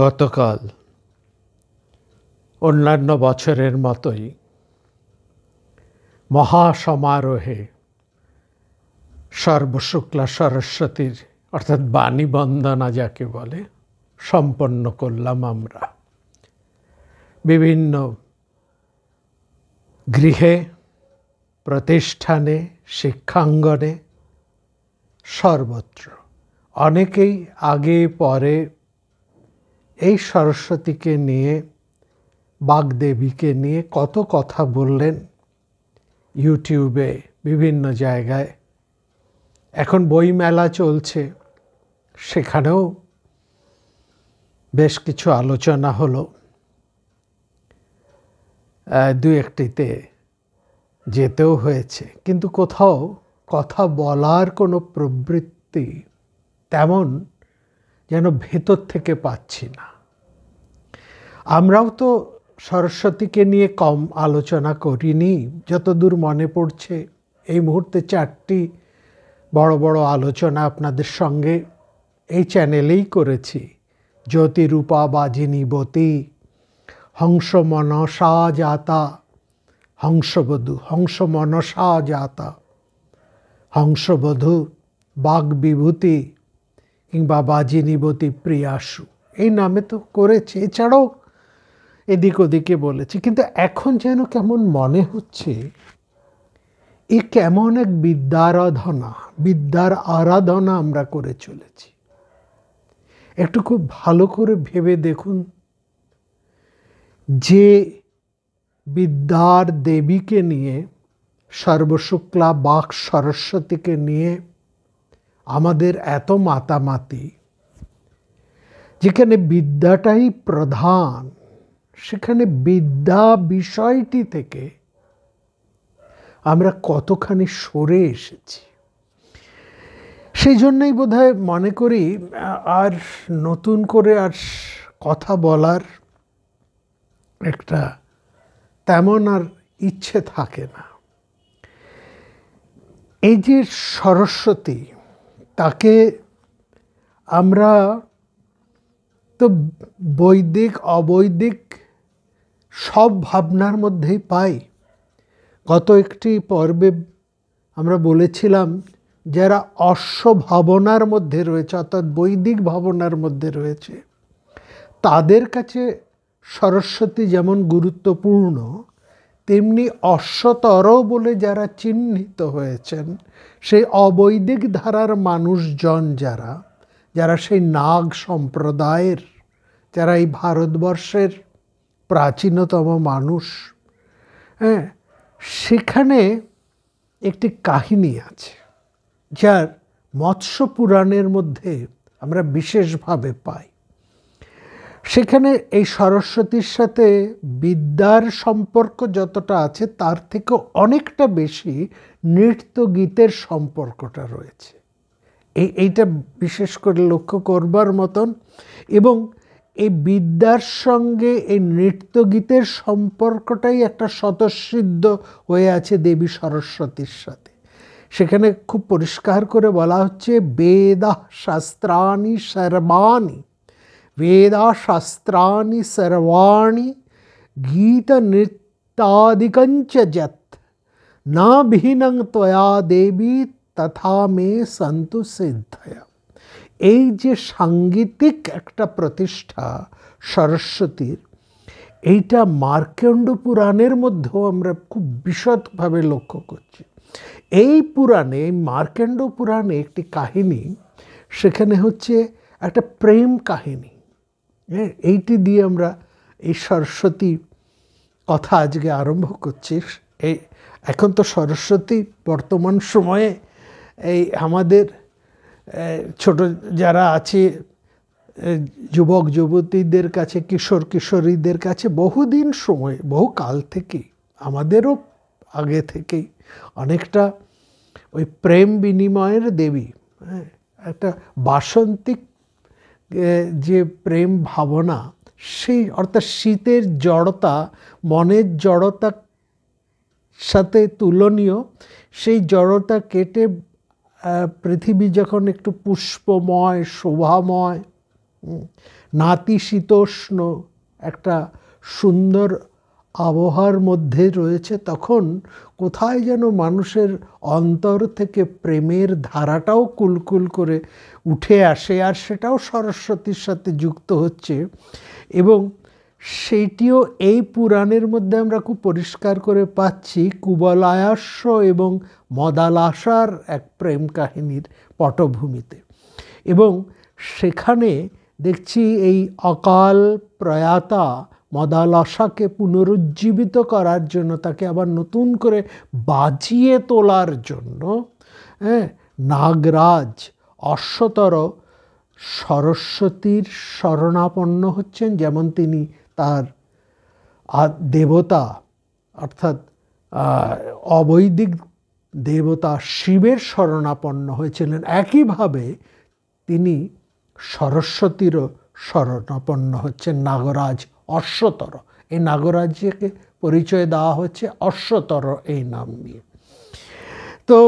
গতকাল অন্যান্য বছরের মতোই মহাসমারোহে সর্বশুক্লা সরস্বতীর অর্থাৎ বাণী বন্দনা যাকে বলে সম্পন্ন করলাম আমরা। বিভিন্ন গৃহে, প্রতিষ্ঠানে, শিক্ষাঙ্গনে, সর্বত্র অনেকেই আগে পরে এই সরস্বতীকে নিয়ে, বাগদেবীকে নিয়ে কত কথা বললেন। ইউটিউবে বিভিন্ন জায়গায় এখন বইমেলা চলছে, সেখানেও বেশ কিছু আলোচনা হলো। দু একটিতে যেতেও হয়েছে, কিন্তু কোথাও কথা বলার কোনো প্রবৃত্তি তেমন যেন ভেতর থেকে পাচ্ছি না। আমরাও তো সরস্বতীকে নিয়ে কম আলোচনা করিনি, যতদূর মনে পড়ছে। এই মুহূর্তে 4টি বড় বড় আলোচনা আপনাদের সঙ্গে এই চ্যানেলেই করেছি। জ্যোতি রূপা বাজিনীবতী, হংস মনসা জাতা, হংসবধূ, হংস মনসা জাতা, হংসবধূ, বাগ বিভূতি কিংবা বাজিনীবতী প্রিয়াসু, এই নামে তো করেছি। এছাড়াও এদিক ওদিকে বলেছি, কিন্তু এখন যেন কেমন মনে হচ্ছে এ কেমন এক বিদ্যার আরাধনা আমরা করে চলেছি। একটু খুব ভালো করে ভেবে দেখুন, যে বিদ্যার দেবীকে নিয়ে, সর্বশুক্লা বাক সরস্বতীকে নিয়ে আমাদের এত মাতামাতি, যেখানে বিদ্যাটাই প্রধান, সেখানে বিদ্যা বিষয়টি থেকে আমরা কতখানি সরে এসেছি। সেই জন্যই বোধহয় মনে করি আর নতুন করে আর কথা বলার একটা তেমন আর ইচ্ছে থাকে না। এই যে সরস্বতী, তাকে আমরা তো বৈদিক অবৈদিক সব ভাবনার মধ্যেই পাই। গত একটি পর্বে আমরা বলেছিলাম, যারা অশ্ব ভাবনার মধ্যে রয়েছে, অর্থাৎ বৈদিক ভাবনার মধ্যে রয়েছে, তাদের কাছে সরস্বতী যেমন গুরুত্বপূর্ণ, তেমনি অশ্বতর বলে যারা চিহ্নিত হয়েছেন, সেই অবৈদিক ধারার মানুষজন যারা সেই নাগ সম্প্রদায়ের, যারা এই ভারতবর্ষের প্রাচীনতম মানুষ, হ্যাঁ, সেখানে একটি কাহিনী আছে, যার মৎস্য পুরাণের মধ্যে আমরা বিশেষভাবে পাই। সেখানে এই সরস্বতীর সাথে বিদ্যার সম্পর্ক যতটা আছে, তার থেকে অনেকটা বেশি নৃত্য গীতের সম্পর্কটা রয়েছে। এইটা বিশেষ করে লক্ষ্য করবার মতন। এবং এই বিদ্যার সঙ্গে এই নৃত্য গীতের সম্পর্কটাই একটা স্বতঃসিদ্ধ হয়ে আছে দেবী সরস্বতীর সাথে। সেখানে খুব পরিষ্কার করে বলা হচ্ছে, বেদা শাস্ত্রাণি সর্বাণি, বেদা শাস্ত্রাণি সর্বাণি, গীত নৃত্যাদিকঞ্চ যৎ না ভিন্নং ত্বয়া দেবী তথা মে সন্তু সিদ্ধয়া। এই যে সাংগীতিক একটা প্রতিষ্ঠা সরস্বতীর, এইটা মার্কণ্ড পুরাণের মধ্যেও আমরা খুব বিশদভাবে লক্ষ্য করছি। এই পুরাণে, মার্কণ্ড পুরাণে একটি কাহিনী, সেখানে হচ্ছে একটা প্রেম কাহিনী। হ্যাঁ, এইটি দিয়ে আমরা এই সরস্বতী কথা আজকে আরম্ভ করছি। এখন তো সরস্বতী বর্তমান সময়ে এই আমাদের ছোট যারা আছে, যুবক যুবতীদের কাছে, কিশোর কিশোরীদের কাছে বহুদিন সময়, বহু কাল থেকেই, আমাদেরও আগে থেকেই অনেকটা ওই প্রেম বিনিময়ের দেবী, হ্যাঁ, একটা বাসন্তিক যে প্রেম ভাবনা, সেই অর্থাৎ শীতের জড়তা, মনের জড়তার সাথে তুলনীয়, সেই জড়তা কেটে পৃথিবী যখন একটু পুষ্পময়, শোভাময়, নাতিশীতোষ্ণ একটা সুন্দর আবহাওয়ার মধ্যে রয়েছে, তখন কোথায় যেন মানুষের অন্তর থেকে প্রেমের ধারাটাও কুলকুল করে উঠে আসে, আর সেটাও সরস্বতীর সাথে যুক্ত হচ্ছে। এবং সেইটিও এই পুরাণের মধ্যে আমরা খুব পরিষ্কার করে পাচ্ছি কুবলায়াস্য এবং মদালাসার এক প্রেম কাহিনীর পটভূমিতে। এবং সেখানে দেখছি এই অকাল প্রয়াতা মদালসাকে পুনরুজ্জীবিত করার জন্য, তাকে আবার নতুন করে বাজিয়ে তোলার জন্য নাগরাজ অশ্বতর সরস্বতীর শরণাপন্ন হচ্ছেন। যেমন তিনি তার দেবতা অর্থাৎ অবৈদিক দেবতা শিবের শরণাপন্ন হয়েছিলেন, একইভাবে তিনি সরস্বতীরও শরণাপন্ন হচ্ছেন নাগরাজ অশ্বতর। এই নাগরাজকে পরিচয় দেওয়া হচ্ছে অশ্বতর এই নাম নিয়ে। তো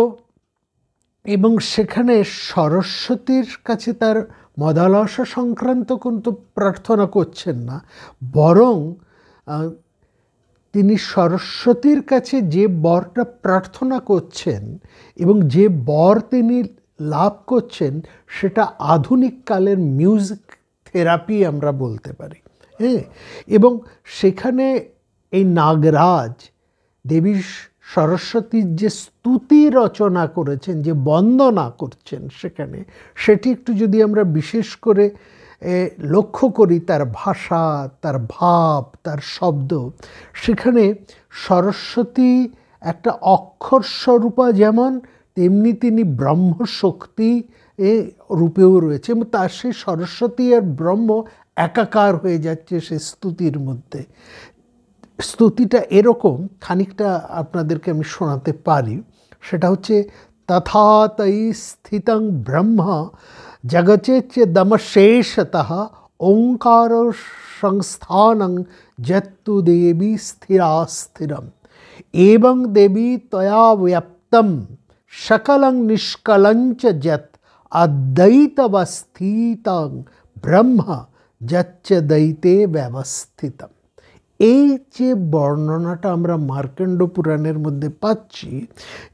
এবং সেখানে সরস্বতীর কাছে তার মদালসা সংক্রান্ত কিন্তু প্রার্থনা করছেন না, বরং তিনি সরস্বতীর কাছে যে বরটা প্রার্থনা করছেন এবং যে বর তিনি লাভ করছেন, সেটা আধুনিক কালের মিউজিক থেরাপি আমরা বলতে পারি। এবং সেখানে এই নাগরাজ দেবী সরস্বতীর যে স্তুতি রচনা করেছেন, যে বন্দনা করছেন সেখানে, সেটি একটু যদি আমরা বিশেষ করে লক্ষ্য করি, তার ভাষা, তার ভাব, তার শব্দ, সেখানে সরস্বতী একটা অক্ষর স্বরূপা যেমন, তেমনি তিনি ব্রহ্মশক্তি রূপেও রয়েছে, এবং তার সেই সরস্বতী আর ব্রহ্ম একাকার হয়ে যাচ্ছে সে স্তুতির মধ্যে। স্তুতিটা এরকম, খানিকটা আপনাদেরকে আমি শোনাতে পারি। সেটা হচ্ছে তথা তৈ স্থিতং ব্রহ্ম জগচেচ্যদমশেষতঃ ওঙ্কার সংস্থানং যত্তু দেবী স্থিরাস্থিরম এবং দেবী তয়া ব্যপ্তম সকলং নিষ্কলঞ্চ যৎ অদ্বৈতবস্থিতং ব্রহ্ম যচ্চ দ্বৈতে ব্যবস্থিতম। এই যে বর্ণনাটা আমরা মার্কণ্ড পুরাণের মধ্যে পাচ্ছি,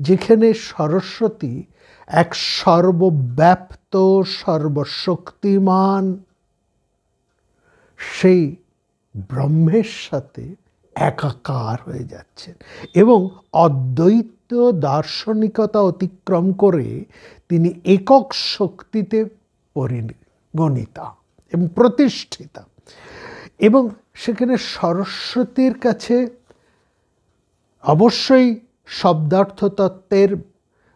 যেখানে সরস্বতী এক সর্বব্যাপ্ত সর্বশক্তিমান সেই ব্রহ্মের সাথে একাকার হয়ে যাচ্ছেন, এবং অদ্বৈত দার্শনিকতা অতিক্রম করে তিনি একক শক্তিতে পরিগণিতা এবং প্রতিষ্ঠিতা। এবং সেখানে সরস্বতীর কাছে অবশ্যই শব্দার্থ তত্ত্বের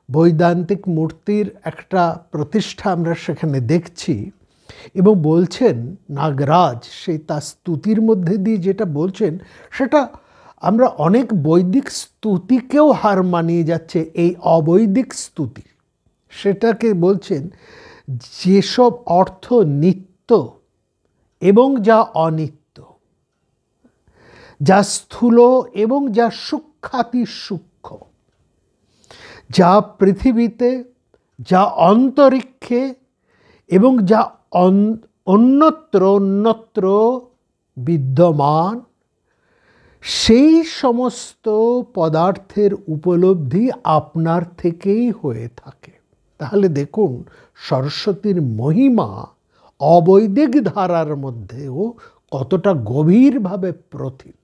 বৈদান্তিক মূর্তির একটা প্রতিষ্ঠা আমরা সেখানে দেখছি। এবং বলছেন নাগরাজ সেই তার স্তুতির মধ্যে দিয়ে যেটা বলছেন, সেটা আমরা অনেক বৈদিক স্তুতিকেও হার মানিয়ে যাচ্ছে এই অবৈদিক স্তুতি। সেটাকে বলছেন যেসব অর্থ নিত্য এবং যা অনিত্য, যা স্থূল এবং যা সূক্ষ্মাতি সূক্ষ্ম, যা পৃথিবীতে, যা অন্তরিক্ষে এবং যা অন্যত্র বিদ্যমান, সেই সমস্ত পদার্থের উপলব্ধি আপনার থেকেই হয়ে থাকে। তাহলে দেখুন সরস্বতীর মহিমা অবৈদিক ধারার মধ্যেও কতটা গভীরভাবে প্রথিত।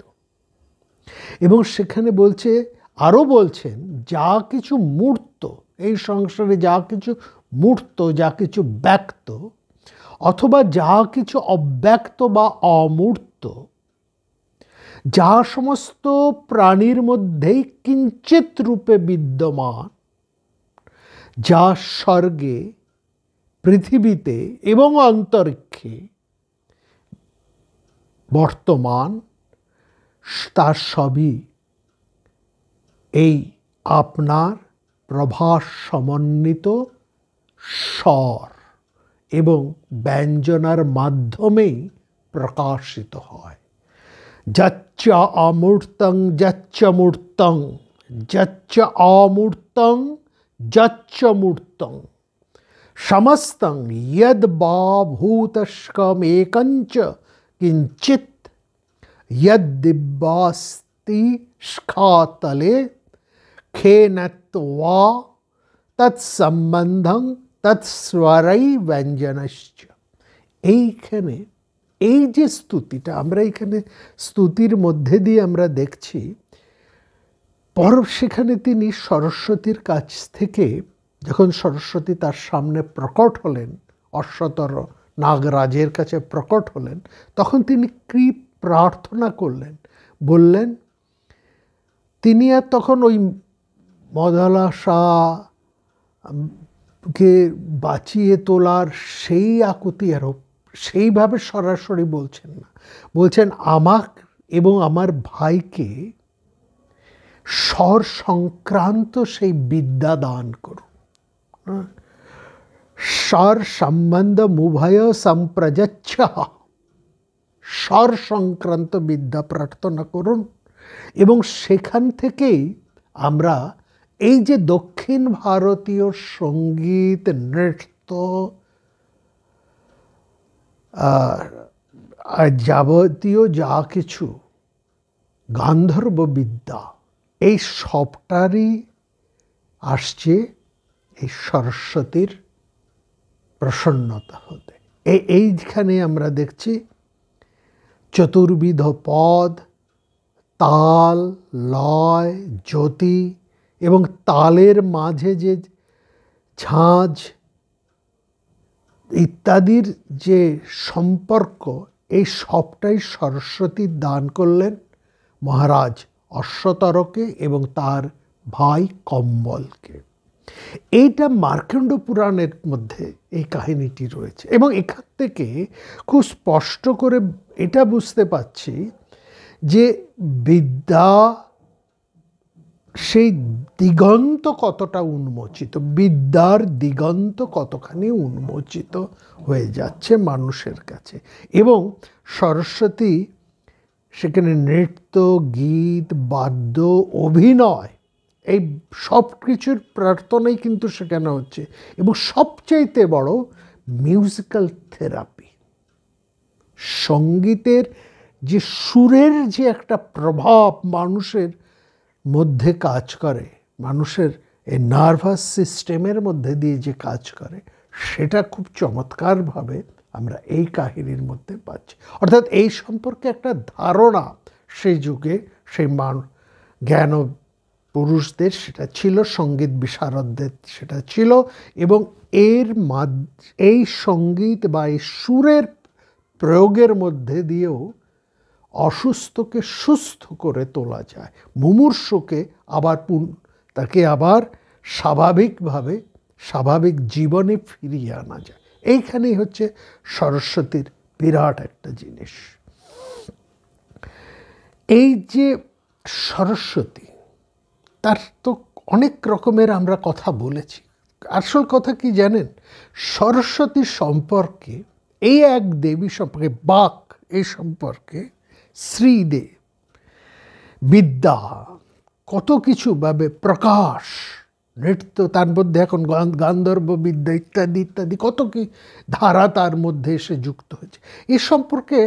এবং সেখানে বলছে, আরও বলছেন, যা কিছু মূর্ত এই সংসারে, যা কিছু মূর্ত, যা কিছু ব্যক্ত অথবা যা কিছু অব্যক্ত বা অমূর্ত, যা সমস্ত প্রাণীর মধ্যেই কিঞ্চিত রূপে বিদ্যমান, যা স্বর্গে, পৃথিবীতে এবং অন্তরিক্ষে বর্তমান, তার সবই এই আপনার প্রভাস সমন্বিত স্বর এবং ব্যঞ্জনার মাধ্যমেই প্রকাশিত হয়। যচ্চ অমূর্তং যচ্চ মূর্তং, যচ্চ অমূর্তং যচ্চ মূর্তং, সমস্তং ইয়দ বা ভূতস্কমেকঞ্চ কিঞ্চিত ইয়দ দিব্যাস্তি স্খাতলে খেনত্বা তৎসম্বন্ধং তৎস্বরৈ ব্যঞ্জনশ্চ। এইখানে এই যে স্তুতিটা আমরা এখানে স্তুতির মধ্যে দিয়ে আমরা দেখছি, সেখানে তিনি সরস্বতীর কাছ থেকে যখন সরস্বতী তার সামনে প্রকট হলেন, অশ্বতর নাগরাজের কাছে প্রকট হলেন, তখন তিনি কি প্রার্থনা করলেন বললেন, তিনি আর তখন ওই মদালসাকে বাঁচিয়ে তোলার সেই আকুতি আরও সেইভাবে সরাসরি বলছেন না, বলছেন আমাক এবং আমার ভাইকে স্বর সংক্রান্ত সেই বিদ্যা দান করুন। স্বর সম্বন্ধ উভয় সম্প্রযচ্ছ, স্বর সংক্রান্ত বিদ্যা প্রার্থনা করুন। এবং সেখান থেকেই আমরা এই যে দক্ষিণ ভারতীয় সঙ্গীত, নৃত্য, যাবতীয় যা কিছু গান্ধর্ব বিদ্যা, এই সবটারই আসছে এই সরস্বতীর প্রসন্নতা হতে। এইখানে আমরা দেখছি চতুর্বিধ পদ, তাল, লয়, জ্যোতি এবং তালের মাঝে যে ঝাঁঝ ইত্যাদির যে সম্পর্ক, এই সবটাই সরস্বতী দান করলেন মহারাজ অশ্বতরকে এবং তার ভাই কম্বলকে। এইটা মার্কণ্ড পুরাণের মধ্যে এই কাহিনীটি রয়েছে এবং এখান থেকে খুব স্পষ্ট করে এটা বুঝতে পাচ্ছি যে বিদ্যা সেই দিগন্ত কতটা উন্মোচিত, বিদ্যার দিগন্ত কতখানি উন্মোচিত হয়ে যাচ্ছে মানুষের কাছে। এবং সরস্বতী সেখানে নৃত্য, গীত, বাদ্য, অভিনয়, এই সব কিছুর প্রার্থনাই কিন্তু সেখানে হচ্ছে। এবং সবচাইতে বড় মিউজিক্যাল থেরাপি, সঙ্গীতের যে সুরের যে একটা প্রভাব মানুষের মধ্যে কাজ করে, মানুষের এই নার্ভাস সিস্টেমের মধ্যে দিয়ে যে কাজ করে, সেটা খুব চমৎকারভাবে আমরা এই কাহিনীর মধ্যে পাচ্ছি। অর্থাৎ এই সম্পর্কে একটা ধারণা সেই যুগে সেই জ্ঞান পুরুষদের সেটা ছিল, সঙ্গীত বিশারদদের সেটা ছিল। এবং এই সঙ্গীত বা এই সুরের প্রয়োগের মধ্যে দিয়েও অসুস্থকে সুস্থ করে তোলা যায়, মুমূর্ষুকে আবার তাকে আবার স্বাভাবিকভাবে স্বাভাবিক জীবনে ফিরিয়ে আনা যায়। এইখানেই হচ্ছে সরস্বতীর বিরাট একটা জিনিস। এই যে সরস্বতী, তার তো অনেক রকমের আমরা কথা বলেছি। আসল কথা কি জানেন, সরস্বতী সম্পর্কে, এই এক দেবী সম্পর্কে, বাক এই সম্পর্কে, শ্রীদেব, বিদ্যা, কত কিছু ভাবে প্রকাশ, নৃত্য, তার মধ্যে এখন গান্ধর্ব বিদ্যা ইত্যাদি ইত্যাদি কত কি ধারা তার মধ্যে এসে যুক্ত হয়েছে। এ সম্পর্কে,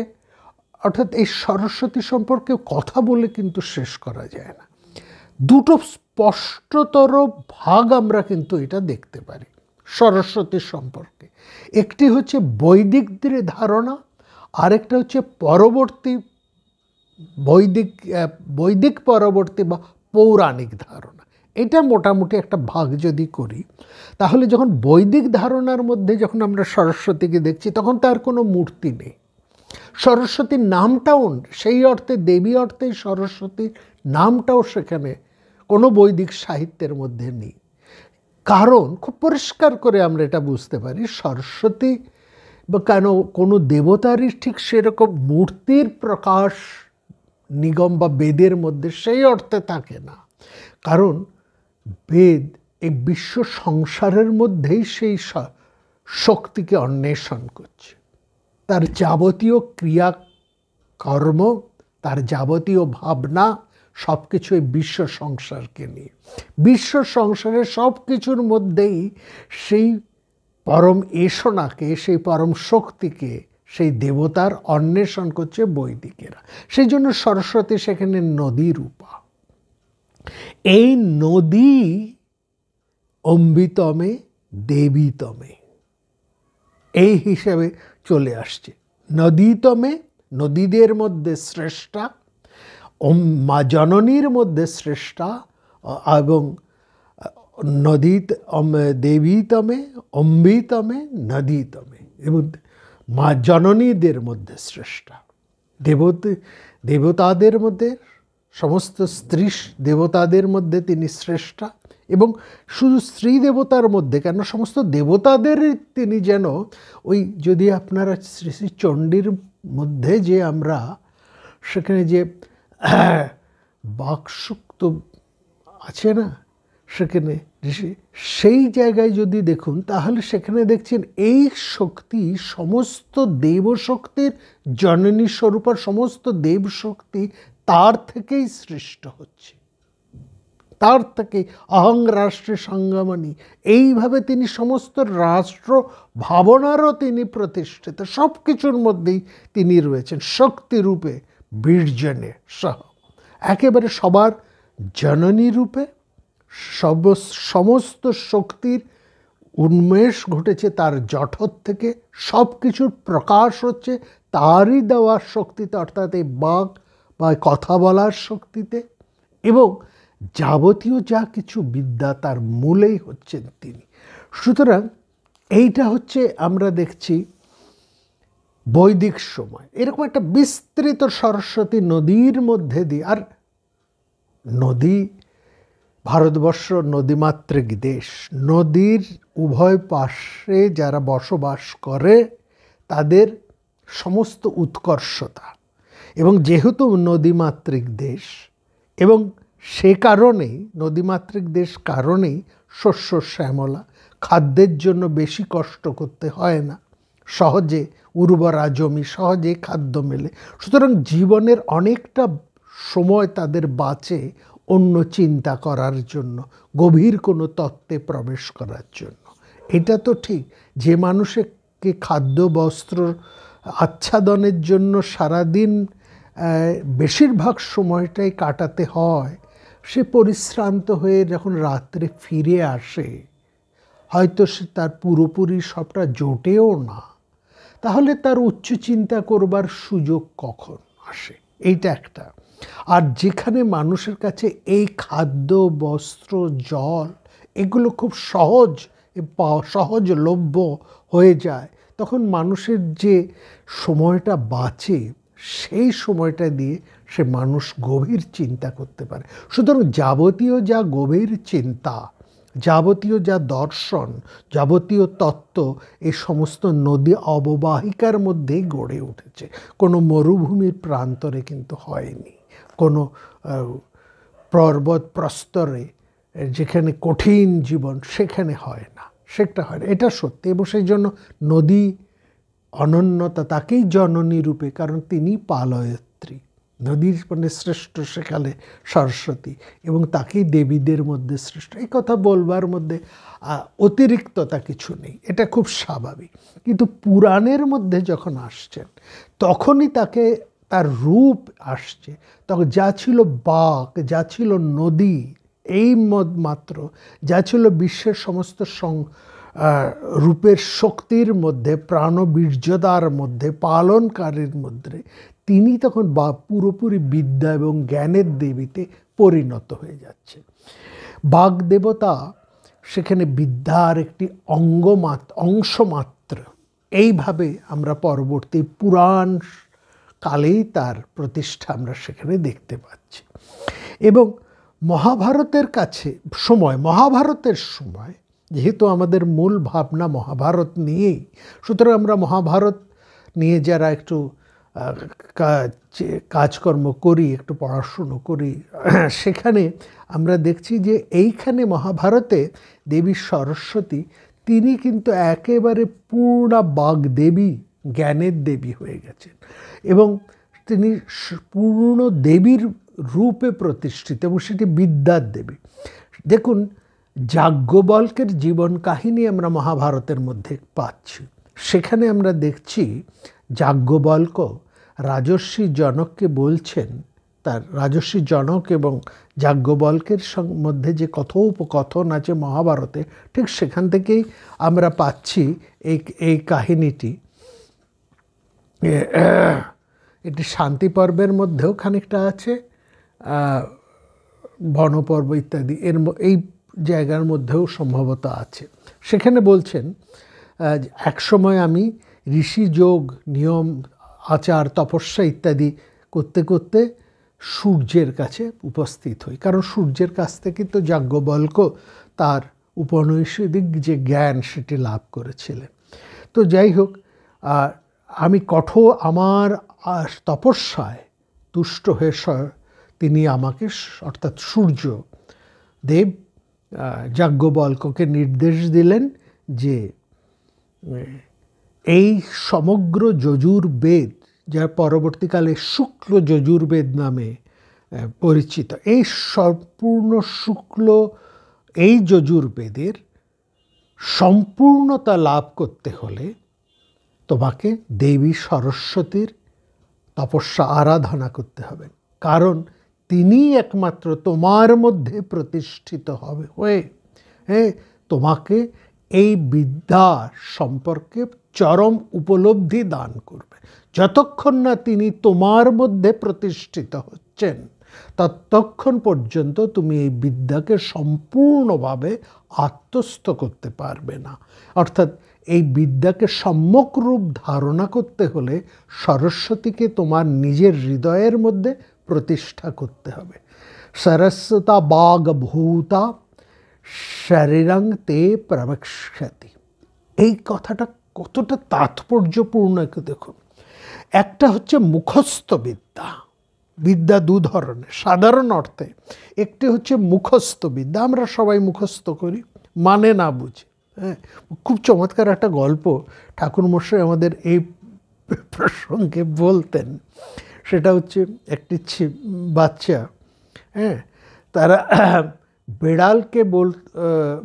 অর্থাৎ এই সরস্বতী সম্পর্কে কথা বলে কিন্তু শেষ করা যায় না। দুটো স্পষ্টতর ভাগ আমরা কিন্তু এটা দেখতে পারি সরস্বতীর সম্পর্কে। একটি হচ্ছে বৈদিকদের ধারণা, আরেকটা হচ্ছে পরবর্তী বৈদিক পরবর্তী বা পৌরাণিক ধারণা। এটা মোটামুটি একটা ভাগ যদি করি, তাহলে যখন বৈদিক ধারণার মধ্যে যখন আমরা সরস্বতীকে দেখছি, তখন তার কোনো মূর্তি নেই। সরস্বতীর নামটাও সেই অর্থে, দেবী অর্থে সরস্বতীর নামটাও সেখানে কোনো বৈদিক সাহিত্যের মধ্যে নেই। কারণ খুব পরিষ্কার করে আমরা এটা বুঝতে পারি, সরস্বতী বা কেন কোনো দেবতারই ঠিক সেরকম মূর্তির প্রকাশ নিগম বা বেদের মধ্যে সেই অর্থে থাকে না। কারণ বেদ এই বিশ্ব সংসারের মধ্যেই সেই শক্তিকে অন্বেষণ করছে। তার যাবতীয় ক্রিয়াকর্ম, তার যাবতীয় ভাবনা সব কিছু এই বিশ্ব সংসারকে নিয়ে। বিশ্ব সংসারের সব কিছুর মধ্যেই সেই পরম এষণাকে, সেই পরম শক্তিকে, সেই দেবতার অন্বেষণ করছে বৈদিকেরা। সেই জন্য সরস্বতী সেখানে নদী রূপা। এই নদী অম্বিতমে দেবীতমে এই হিসাবে চলে আসছে। নদীতমে, নদীদের মধ্যে শ্রেষ্ঠা, মা জননীর মধ্যে শ্রেষ্ঠা, এবং নদী দেবীতমে, অম্বিতমে, নদীতমে, এবং মা জননীদের মধ্যে শ্রেষ্ঠা। দেবতাদের মধ্যে, সমস্ত স্ত্রী দেবতাদের মধ্যে তিনি শ্রেষ্ঠা। এবং শুধু স্ত্রী দেবতার মধ্যে কেন, সমস্ত দেবতাদের তিনি যেন ওই, যদি আপনারা শ্রী শ্রী চণ্ডীর মধ্যে যে আমরা সেখানে যে বাকসুক্ত আছে না, সেখানে সেই জায়গায় যদি দেখুন তাহলে সেখানে দেখছেন এই শক্তি সমস্ত দেবশক্তির জননী স্বরূপা, সমস্ত দেবশক্তি তার থেকেই সৃষ্ট হচ্ছে, তার থেকে অহং রাষ্ট্রে সঙ্গমণি, এইভাবে তিনি সমস্ত রাষ্ট্র ভাবনারও তিনি প্রতিষ্ঠিত, সব কিছুর মধ্যেই তিনি রয়েছেন শক্তিরূপে, বীর্যনে সহ, একেবারে সবার জননী রূপে। সমস্ত শক্তির উন্মেষ ঘটেছে তার জঠর থেকে, সব কিছুর প্রকাশ হচ্ছে তারই দেওয়া শক্তিতে, অর্থাৎ এই বাক বা কথা বলার শক্তিতে। এবং যাবতীয় যা কিছু বিদ্যা তার মূলেই হচ্ছেন তিনি। সুতরাং এইটা হচ্ছে আমরা দেখছি বৈদিক সময় এরকম একটা বিস্তৃত সরস্বতী নদীর মধ্যে দিয়ে। আর নদী, ভারতবর্ষ নদীমাতৃক দেশ, নদীর উভয় পাশে যারা বসবাস করে তাদের সমস্ত উৎকর্ষতা, এবং যেহেতু নদীমাতৃক দেশ, এবং সে কারণেই নদীমাতৃক দেশ কারণেই শস্য শ্যামলা, খাদ্যের জন্য বেশি কষ্ট করতে হয় না, সহজে উর্বরা জমি, সহজে খাদ্য মেলে। সুতরাং জীবনের অনেকটা সময় তাদের বাঁচে অন্য চিন্তা করার জন্য, গভীর কোনো তত্ত্বে প্রবেশ করার জন্য। এটা তো ঠিক, যে মানুষকে খাদ্য বস্ত্র আচ্ছাদনের জন্য সারাদিন বেশিরভাগ সময়টাই কাটাতে হয়, সে পরিশ্রান্ত হয়ে যখন রাত্রে ফিরে আসে হয়তো সে তার পুরোপুরি সবটা জোটেও না, তাহলে তার উচ্চ চিন্তা করবার সুযোগ কখন আসে? এইটা একটা। আর যেখানে মানুষের কাছে এই খাদ্য, বস্ত্র, জল এগুলো খুব সহজলভ্য হয়ে যায়, তখন মানুষের যে সময়টা বাঁচে সেই সময়টা দিয়ে সে মানুষ গভীর চিন্তা করতে পারে। সুতরাং যাবতীয় যা গভীর চিন্তা, যাবতীয় যা দর্শন, যাবতীয় তত্ত্ব এই সমস্ত নদী অববাহিকার মধ্যেই গড়ে উঠেছে, কোনো মরুভূমির প্রান্তরে কিন্তু হয়নি, কোনো পর্বত প্রস্তরে যেখানে কঠিন জীবন সেখানে হয় না, সেটা হয় না, এটা সত্যি। এবং সেই জন্য নদী অনন্যতা, তাকেই জননী রূপে, কারণ তিনি পালয়ত্রী, নদীর মানে শ্রেষ্ঠ সেকালে সরস্বতী, এবং তাকেই দেবীদের মধ্যে শ্রেষ্ঠ। এই কথা বলবার মধ্যে অতিরিক্ততা কিছু নেই, এটা খুব স্বাভাবিক। কিন্তু পুরাণের মধ্যে যখন আসছেন তখনই তাকে তার রূপ আসছে, তখন যা ছিল বাক, যা ছিল নদী, এই মাত্র যা ছিল বিশ্বের সমস্ত রূপের শক্তির মধ্যে, প্রাণবীর্যতার মধ্যে, পালনকারীর মধ্যে, তিনি তখন পুরোপুরি বিদ্যা এবং জ্ঞানের দেবীতে পরিণত হয়ে যাচ্ছে। বাগদেবতা সেখানে বিদ্যার একটি অংশ মাত্র। এইভাবে আমরা পরবর্তী পুরাণ কালেই তার প্রতিষ্ঠা আমরা সেখানে দেখতে পাচ্ছি। এবং মহাভারতের মহাভারতের সময় যেহেতু আমাদের মূল ভাবনা মহাভারত নিয়েই, সুতরাং আমরা মহাভারত নিয়ে যারা একটু কাজকর্ম করি, একটু পড়াশুনো করি, সেখানে আমরা দেখছি যে এইখানে মহাভারতে দেবী সরস্বতী তিনি কিন্তু একেবারে পূর্ণা বাগদেবী, জ্ঞানের দেবী হয়ে গেছেন, এবং তিনি পূর্ণ দেবীর রূপে প্রতিষ্ঠিত, এবং সেটি বিদ্যার দেবী। দেখুন যাজ্ঞবল্কের জীবন কাহিনী আমরা মহাভারতের মধ্যে পাচ্ছি। সেখানে আমরা দেখছি যাজ্ঞবল্ক রাজর্ষি জনককে বলছেন, তার রাজর্ষি জনক এবং যাজ্ঞবল্কের মধ্যে যে কথোপকথন আছে মহাভারতে, ঠিক সেখান থেকেই আমরা পাচ্ছি এই কাহিনীটি। এটি শান্তি পর্বের মধ্যেও খানিকটা আছে, বনপর্ব ইত্যাদি এই জায়গার মধ্যেও সম্ভবত আছে। সেখানে বলছেন একসময় আমি ঋষি যোগ, নিয়ম, আচার, তপস্যা ইত্যাদি করতে করতে সূর্যের কাছে উপস্থিত হই। কারণ সূর্যের কাছ থেকে তো যাজ্ঞবল্ক তার উপনিষদিক যে জ্ঞান সেটি লাভ করেছিলেন। তো যাই হোক, আমি আমার তপস্যায় তুষ্ট হয়ে তিনি আমাকে, অর্থাৎ সূর্য দেব যাজ্ঞবল্ককে নির্দেশ দিলেন যে এই সমগ্র যজুর্বেদ, যার পরবর্তীকালে শুক্ল যজুর্বেদ নামে পরিচিত, এই সম্পূর্ণ শুক্ল এই যজুর্বেদের সম্পূর্ণতা লাভ করতে হলে তোমাকে দেবী সরস্বতীর তপস্যা আরাধনা করতে হবে। কারণ তিনি একমাত্র তোমার মধ্যে প্রতিষ্ঠিত হয়ে তোমাকে এই বিদ্যা সম্পর্কে চরম উপলব্ধি দান করবে। যতক্ষণ না তিনি তোমার মধ্যে প্রতিষ্ঠিত হচ্ছেন, ততক্ষণ পর্যন্ত তুমি এই বিদ্যাকে সম্পূর্ণভাবে আত্মস্থ করতে পারবে না। অর্থাৎ এই বিদ্যাকে সম্যক রূপ ধারণা করতে হলে সরস্বতীকে তোমার নিজের হৃদয়ের মধ্যে প্রতিষ্ঠা করতে হবে। সরস্বতা বাগভূতা শরীরং তে প্রবক্ষ্যতি। এই কথাটা কতটা তাৎপর্যপূর্ণ একটু দেখুন। একটা হচ্ছে মুখস্থ বিদ্যা, বিদ্যা দু ধরনের সাধারণ অর্থে। একটি হচ্ছে মুখস্থ বিদ্যা, আমরা সবাই মুখস্থ করি মানে না বুঝে। হ্যাঁ, খুব চমৎকার একটা গল্প ঠাকুরমশাই আমাদের এই প্রসঙ্গে বলতেন। সেটা হচ্ছে একটি বাচ্চা, হ্যাঁ, তারা বিড়ালকে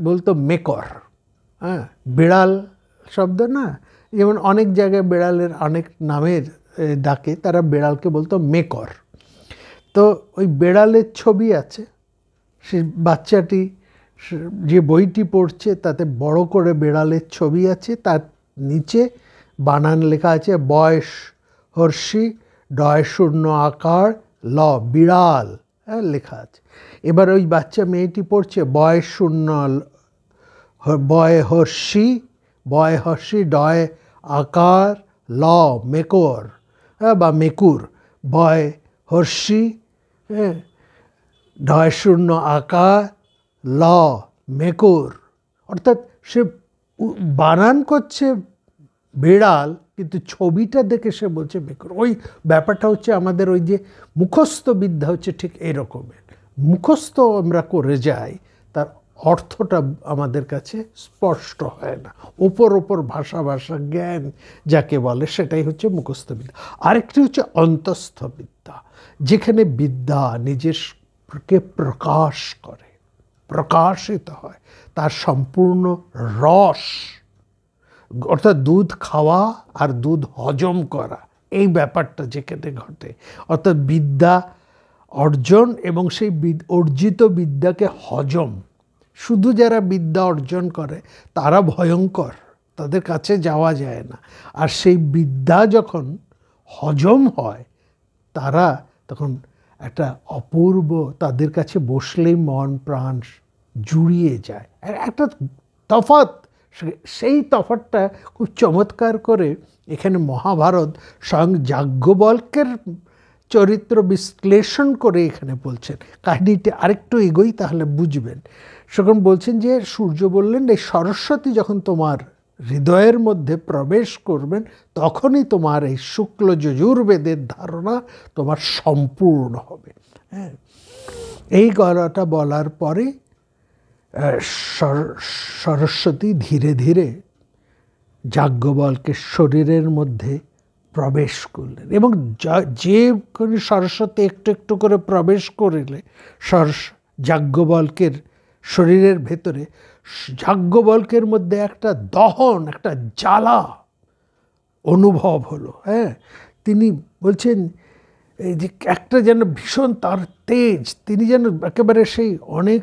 বলতো মেকর। হ্যাঁ, বিড়াল শব্দ না, যেমন অনেক জায়গায় বিড়ালের অনেক নামের ডাকে, তারা বিড়ালকে বলতো মেকর। তো ওই বিড়ালের ছবি আছে, সে বাচ্চাটি যে বইটি পড়ছে তাতে বড় করে বিড়ালের ছবি আছে, তার নিচে বানান লেখা আছে বয়স হর্ষি ডয় শূন্য আকার ল, বিড়াল, হ্যাঁ, লেখা আছে। এবার ওই বাচ্চা মেয়েটি পড়ছে বয়স শূন্য বয় হর্ষি ডয় আকার ল মেকর, হ্যাঁ, বা মেকুর, বয় হর্ষি, হ্যাঁ, ডয় শূন্য আকার ল মেকুর। অর্থাৎ সে বানান করছে বিড়াল, কিন্তু ছবিটা দেখে সে বলছে মেকুর। ওই ব্যাপারটা হচ্ছে আমাদের ওই যে মুখস্থ বিদ্যা হচ্ছে ঠিক এরকমের। মুখস্থ আমরা করে যাই, তার অর্থটা আমাদের কাছে স্পষ্ট হয় না। ওপর ভাষা জ্ঞান যাকে বলে, সেটাই হচ্ছে মুখস্থ বিদ্যা। আরেকটি হচ্ছে অন্তস্থ বিদ্যা, যেখানে বিদ্যা নিজেকে প্রকাশ করে, প্রকাশিত হয়, তার সম্পূর্ণ রস, অর্থাৎ দুধ খাওয়া আর দুধ হজম করা, এই ব্যাপারটা যেখানে ঘটে। অর্থাৎ বিদ্যা অর্জন এবং সেই অর্জিত বিদ্যাকে হজম। শুধু যারা বিদ্যা অর্জন করে তারা ভয়ঙ্কর, তাদের কাছে যাওয়া যায় না। আর সেই বিদ্যা যখন হজম হয়, তারা তখন একটা অপূর্ব, তাদের কাছে বসলেই মন প্রাণ জুড়িয়ে যায়। একটা তফাৎ, সেই তফাৎটা খুব চমৎকার করে এখানে মহাভারত স্বয়ং যাজ্ঞবল্কের চরিত্র বিশ্লেষণ করে এখানে বলছেন। কাহিনীটি আরেকটু এগোই তাহলে বুঝবেন। সেখানে বলছেন যে সূর্য বললেন, এই সরস্বতী যখন তোমার হৃদয়ের মধ্যে প্রবেশ করবেন, তখনই তোমার এই শুক্ল যজুর্বেদের ধারণা তোমার সম্পূর্ণ হবে। হ্যাঁ, এই গলাটা বলার পরে সরস্বতী ধীরে ধীরে যাজ্ঞবল্কের শরীরের মধ্যে প্রবেশ করলেন। এবং যে সরস্বতী একটু একটু করে প্রবেশ করিলে যাজ্ঞবল্কের শরীরের ভেতরে যাজ্ঞবল্ক্যের মধ্যে একটা দহন, একটা জ্বালা অনুভব হলো। হ্যাঁ, তিনি বলছেন এই যে একটা যেন ভীষণ তার তেজ, তিনি যেন একেবারে সেই অনেক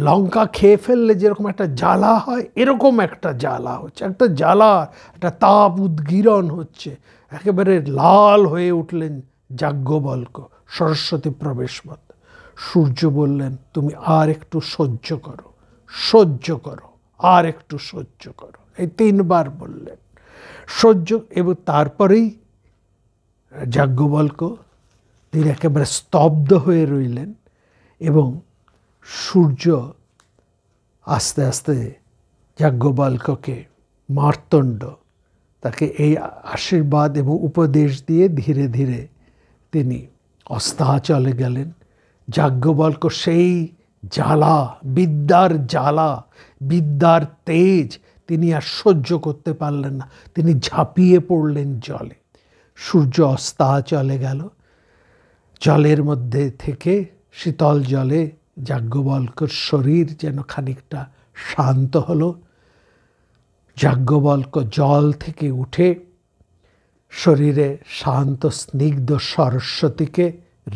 লঙ্কা খেয়ে ফেললে যেরকম একটা জ্বালা হয়, এরকম একটা জ্বালা হচ্ছে, একটা জ্বালা, একটা তাপ উদ্গীরণ হচ্ছে। একেবারে লাল হয়ে উঠলেন যাজ্ঞবল্ক্য সরস্বতী প্রবেশ মত। সূর্য বললেন, তুমি আর একটু সহ্য করো, সহ্য করো, আর একটু সহ্য করো, এই 3 বার বললেন। সহ্য, এবং তারপরেই যাজ্ঞবল্ক্য তিনি একেবারে স্তব্ধ হয়ে রইলেন এবং সূর্য আস্তে আস্তে যাজ্ঞবল্ক্যকে মার্তণ্ড তাকে এই আশীর্বাদ এবং উপদেশ দিয়ে ধীরে ধীরে তিনি অস্তাচলে গেলেন। যাজ্ঞবল্ক্য সেই জ্বালা, বিদ্যার জ্বালা, বিদ্যার তেজ তিনি আর সহ্য করতে পারলেন না, তিনি ঝাঁপিয়ে পড়লেন জলে। সূর্য অস্তাচলে গেল, জলের মধ্যে থেকে শীতল জলে যাজ্ঞবল্ক্যর শরীর যেন খানিকটা শান্ত হলো। যাজ্ঞবল্ক্য জল থেকে উঠে শরীরে শান্ত স্নিগ্ধ সরস্বতীকে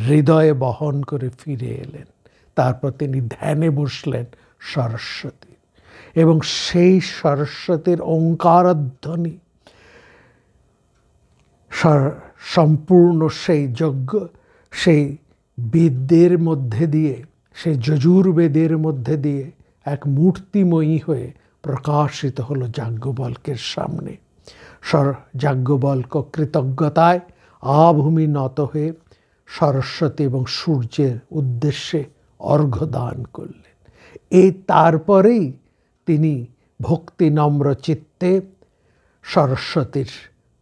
হৃদয়ে বহন করে ফিরে এলেন। তারপর তিনি ধ্যানে বসলেন সরস্বতী, এবং সেই সরস্বতীর ওঙ্কারধ্বনি সম্পূর্ণ সেই যজ্ঞ, সেই বেদের মধ্যে দিয়ে, সেই যজুর্বেদের মধ্যে দিয়ে এক মূর্তিময়ী হয়ে প্রকাশিত হলো যাজ্ঞবল্ক্যের সামনে। যাজ্ঞবল্ক্য কৃতজ্ঞতায় আভূমি নত হয়ে সরস্বতী এবং সূর্যের উদ্দেশ্যে অর্ঘ্য দান করলেন। এই তারপরেই তিনি ভক্তি নম্র চিত্তে সরস্বতীর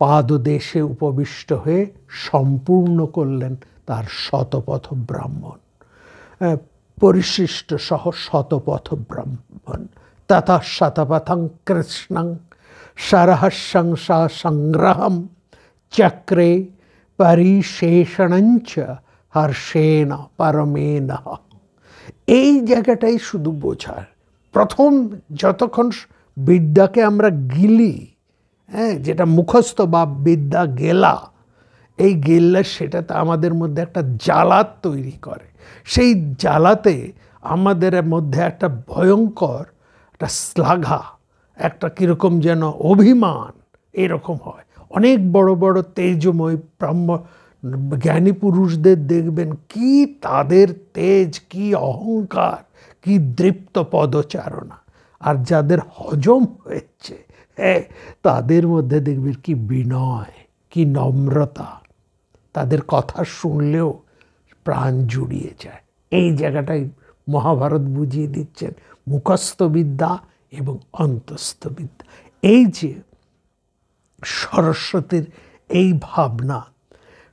পাদদেশে উপবিষ্ট হয়ে সম্পূর্ণ করলেন তার শতপথ ব্রাহ্মণ, পরিশিষ্ট সহ শতপথ ব্রাহ্মণ। তথা শতপথং কৃষ্ণং সরহস্যং সংগ্রহম চক্রে পরিশেষণঞ্চ হর্ষেণ পরমেণ। এই জায়গাটাই শুধু বোঝার। প্রথম যতক্ষণ বিদ্যাকে আমরা গিলি, হ্যাঁ, যেটা মুখস্থ বা বিদ্যা গেলা, এই গেল্লা সেটাতে আমাদের মধ্যে একটা জ্বালা তৈরি করে। সেই জ্বালাতে আমাদের মধ্যে একটা ভয়ঙ্কর একটা শ্লাঘা, একটা কীরকম যেন অভিমান এরকম হয়। অনেক বড় বড় তেজময় ব্রহ্ম জ্ঞানী পুরুষদের দেখবেন কি তাদের তেজ, কি অহংকার, কি দৃপ্ত পদচারণা। আর যাদের হজম হয়েছে, হ্যাঁ, তাদের মধ্যে দেখবেন কি বিনয়, কি নম্রতা, তাদের কথা শুনলেও প্রাণ জুড়িয়ে যায়। এই জায়গাটাই মহাভারত বুঝিয়ে দিচ্ছেন, মুখস্থ বিদ্যা এবং অন্তস্থ বিদ্যা। এই যে সরস্বতীর এই ভাবনা,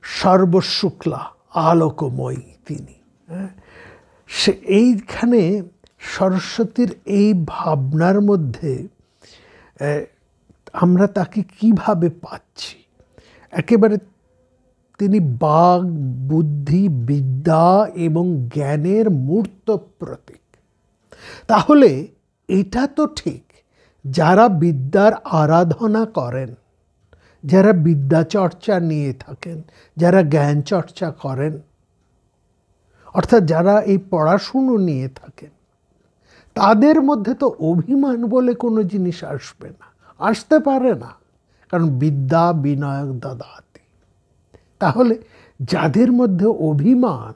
সর্বশুক্লা আলোকময়ী তিনি, হ্যাঁ, সে এইখানে সরস্বতীর এই ভাবনার মধ্যে আমরা তাকে কিভাবে পাচ্ছি? একেবারে তিনি বাগ, বুদ্ধি, বিদ্যা এবং জ্ঞানের মূর্ত প্রতীক। তাহলে এটা তো ঠিক, যারা বিদ্যার আরাধনা করেন, যারা বিদ্যা চর্চা নিয়ে থাকেন, যারা জ্ঞান চর্চা করেন, অর্থাৎ যারা এই পড়াশুনো নিয়ে থাকেন, তাদের মধ্যে তো অভিমান বলে কোনো জিনিস আসবে না, আসতে পারে না, কারণ বিদ্যা বিনয়ক দদাতি। তাহলে যাদের মধ্যে অভিমান,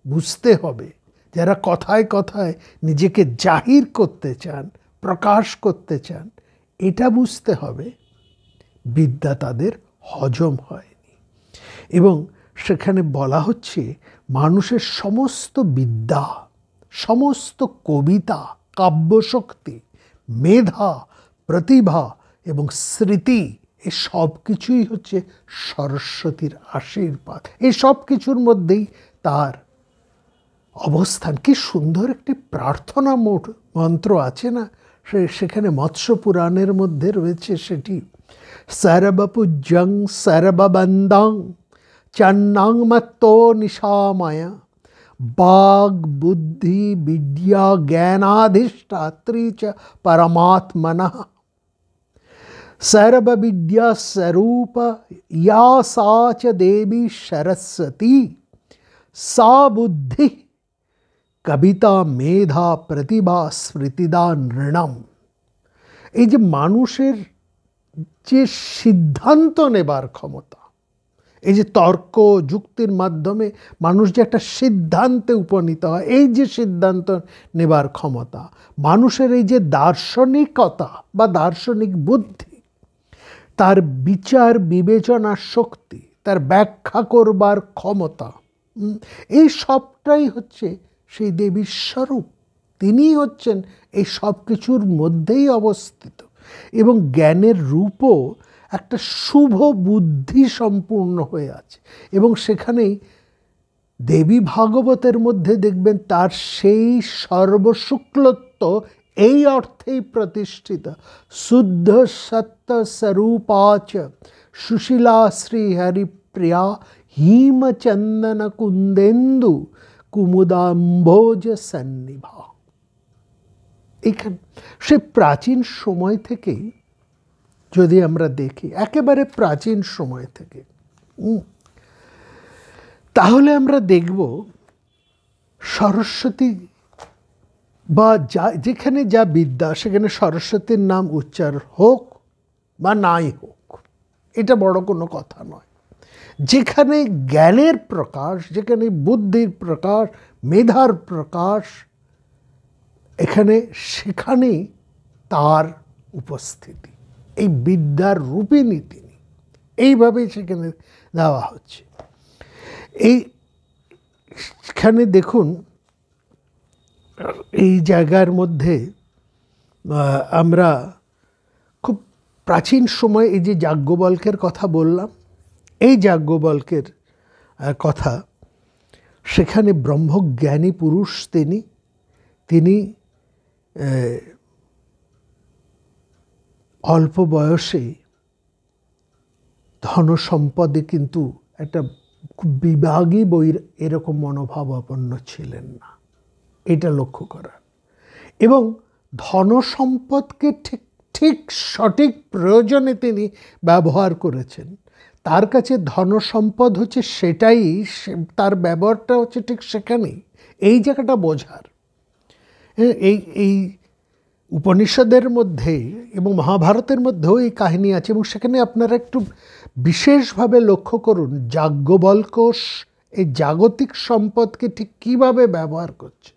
বুঝতে হবে, যারা কথায় কথায় নিজেকে জাহির করতে চান, প্রকাশ করতে চান, এটা বুঝতে হবে বিদ্যা তাদের হজম হয়নি। এবং সেখানে বলা হচ্ছে মানুষের সমস্ত বিদ্যা, সমস্ত কবিতা, কাব্যশক্তি, মেধা, প্রতিভা এবং স্মৃতি, এই সব কিছুই হচ্ছে সরস্বতীর আশীর্বাদ। এই সব কিছুর মধ্যেই তার অবস্থান। কি সুন্দর একটি প্রার্থনা মন্ত্র আছে না, সেখানে মৎস্য পুরাণের মধ্যে রয়েছে সেটি, সর্বপূজ্যং সর্ববন্দাং চন্নাং মত্তো নিশামায়া वाग बुद्धि विद्या ज्ञानाधिष्ठात्री च परमात्मनः सर्व विद्या स्वरूप या सा च देवी सरस्वती सा बुद्धि कविता मेधा प्रतिभा स्मृतिदा नृणम। এই যে মানুষের যে সিদ্ধান্ত নেবার ক্ষমতা, এই যে তর্ক যুক্তির মাধ্যমে মানুষ যে একটা সিদ্ধান্তে উপনীত হয়, এই যে সিদ্ধান্ত নেবার ক্ষমতা, মানুষের এই যে দার্শনিকতা বা দার্শনিক বুদ্ধি, তার বিচার বিবেচনার শক্তি, তার ব্যাখ্যা করবার ক্ষমতা, এই সবটাই হচ্ছে সেই দেবীর স্বরূপ। তিনিই হচ্ছেন এই সব কিছুর মধ্যেই অবস্থিত এবং জ্ঞানের রূপও একটা শুভ বুদ্ধি সম্পূর্ণ হয়ে আছে। এবং সেখানেই দেবী ভাগবতের মধ্যে দেখবেন তার সেই সর্বশুক্লত্ব এই অর্থেই প্রতিষ্ঠিত, শুদ্ধ সত্য স্বরূপাচ সুশীলা শ্রীহরিপ্রিয়া হিমচন্দন কুন্দেন্দু কুমুদাম্ভোজ সন্নিভা। এখানে সে প্রাচীন সময় থেকেই যদি আমরা দেখি, একেবারে প্রাচীন সময় থেকে, তাহলে আমরা দেখব সরস্বতী বা যেখানে যা বিদ্যা সেখানে সরস্বতীর নাম উচ্চার হোক বা নাই হোক, এটা বড় কোনো কথা নয়। যেখানে জ্ঞানের প্রকাশ, যেখানে বুদ্ধির প্রকাশ, মেধার প্রকাশ, সেখানেই তার উপস্থিতি, এই বিদ্যার রূপিণী তিনি, এইভাবেই সেখানে দেওয়া হচ্ছে। এইখানে দেখুন এই জায়গার মধ্যে আমরা খুব প্রাচীন সময় এই যে যাজ্ঞবল্ক্যের কথা বললাম, এই যাজ্ঞবল্ক্যের কথা, সেখানে ব্রহ্মজ্ঞানী পুরুষ তিনি অল্প বয়সে ধনসম্পদে কিন্তু একটা খুব বিভাগী বইয়ের এরকম মনোভাবাপন্ন ছিলেন না, এটা লক্ষ্য করা। এবং ধনসম্পদকে ঠিক সঠিক প্রয়োজনে তিনি ব্যবহার করেছেন। তার কাছে ধনসম্পদ হচ্ছে সেটাই, তার ব্যবহারটা হচ্ছে ঠিক সেখানেই, এই জায়গাটা বোঝার। এই উপনিষদের মধ্যে এবং মহাভারতের মধ্যেও এই কাহিনী আছে এবং সেখানে আপনারা একটু বিশেষভাবে লক্ষ্য করুন যাজ্ঞবল্ক্য এই জাগতিক সম্পদকে ঠিক কীভাবে ব্যবহার করছে।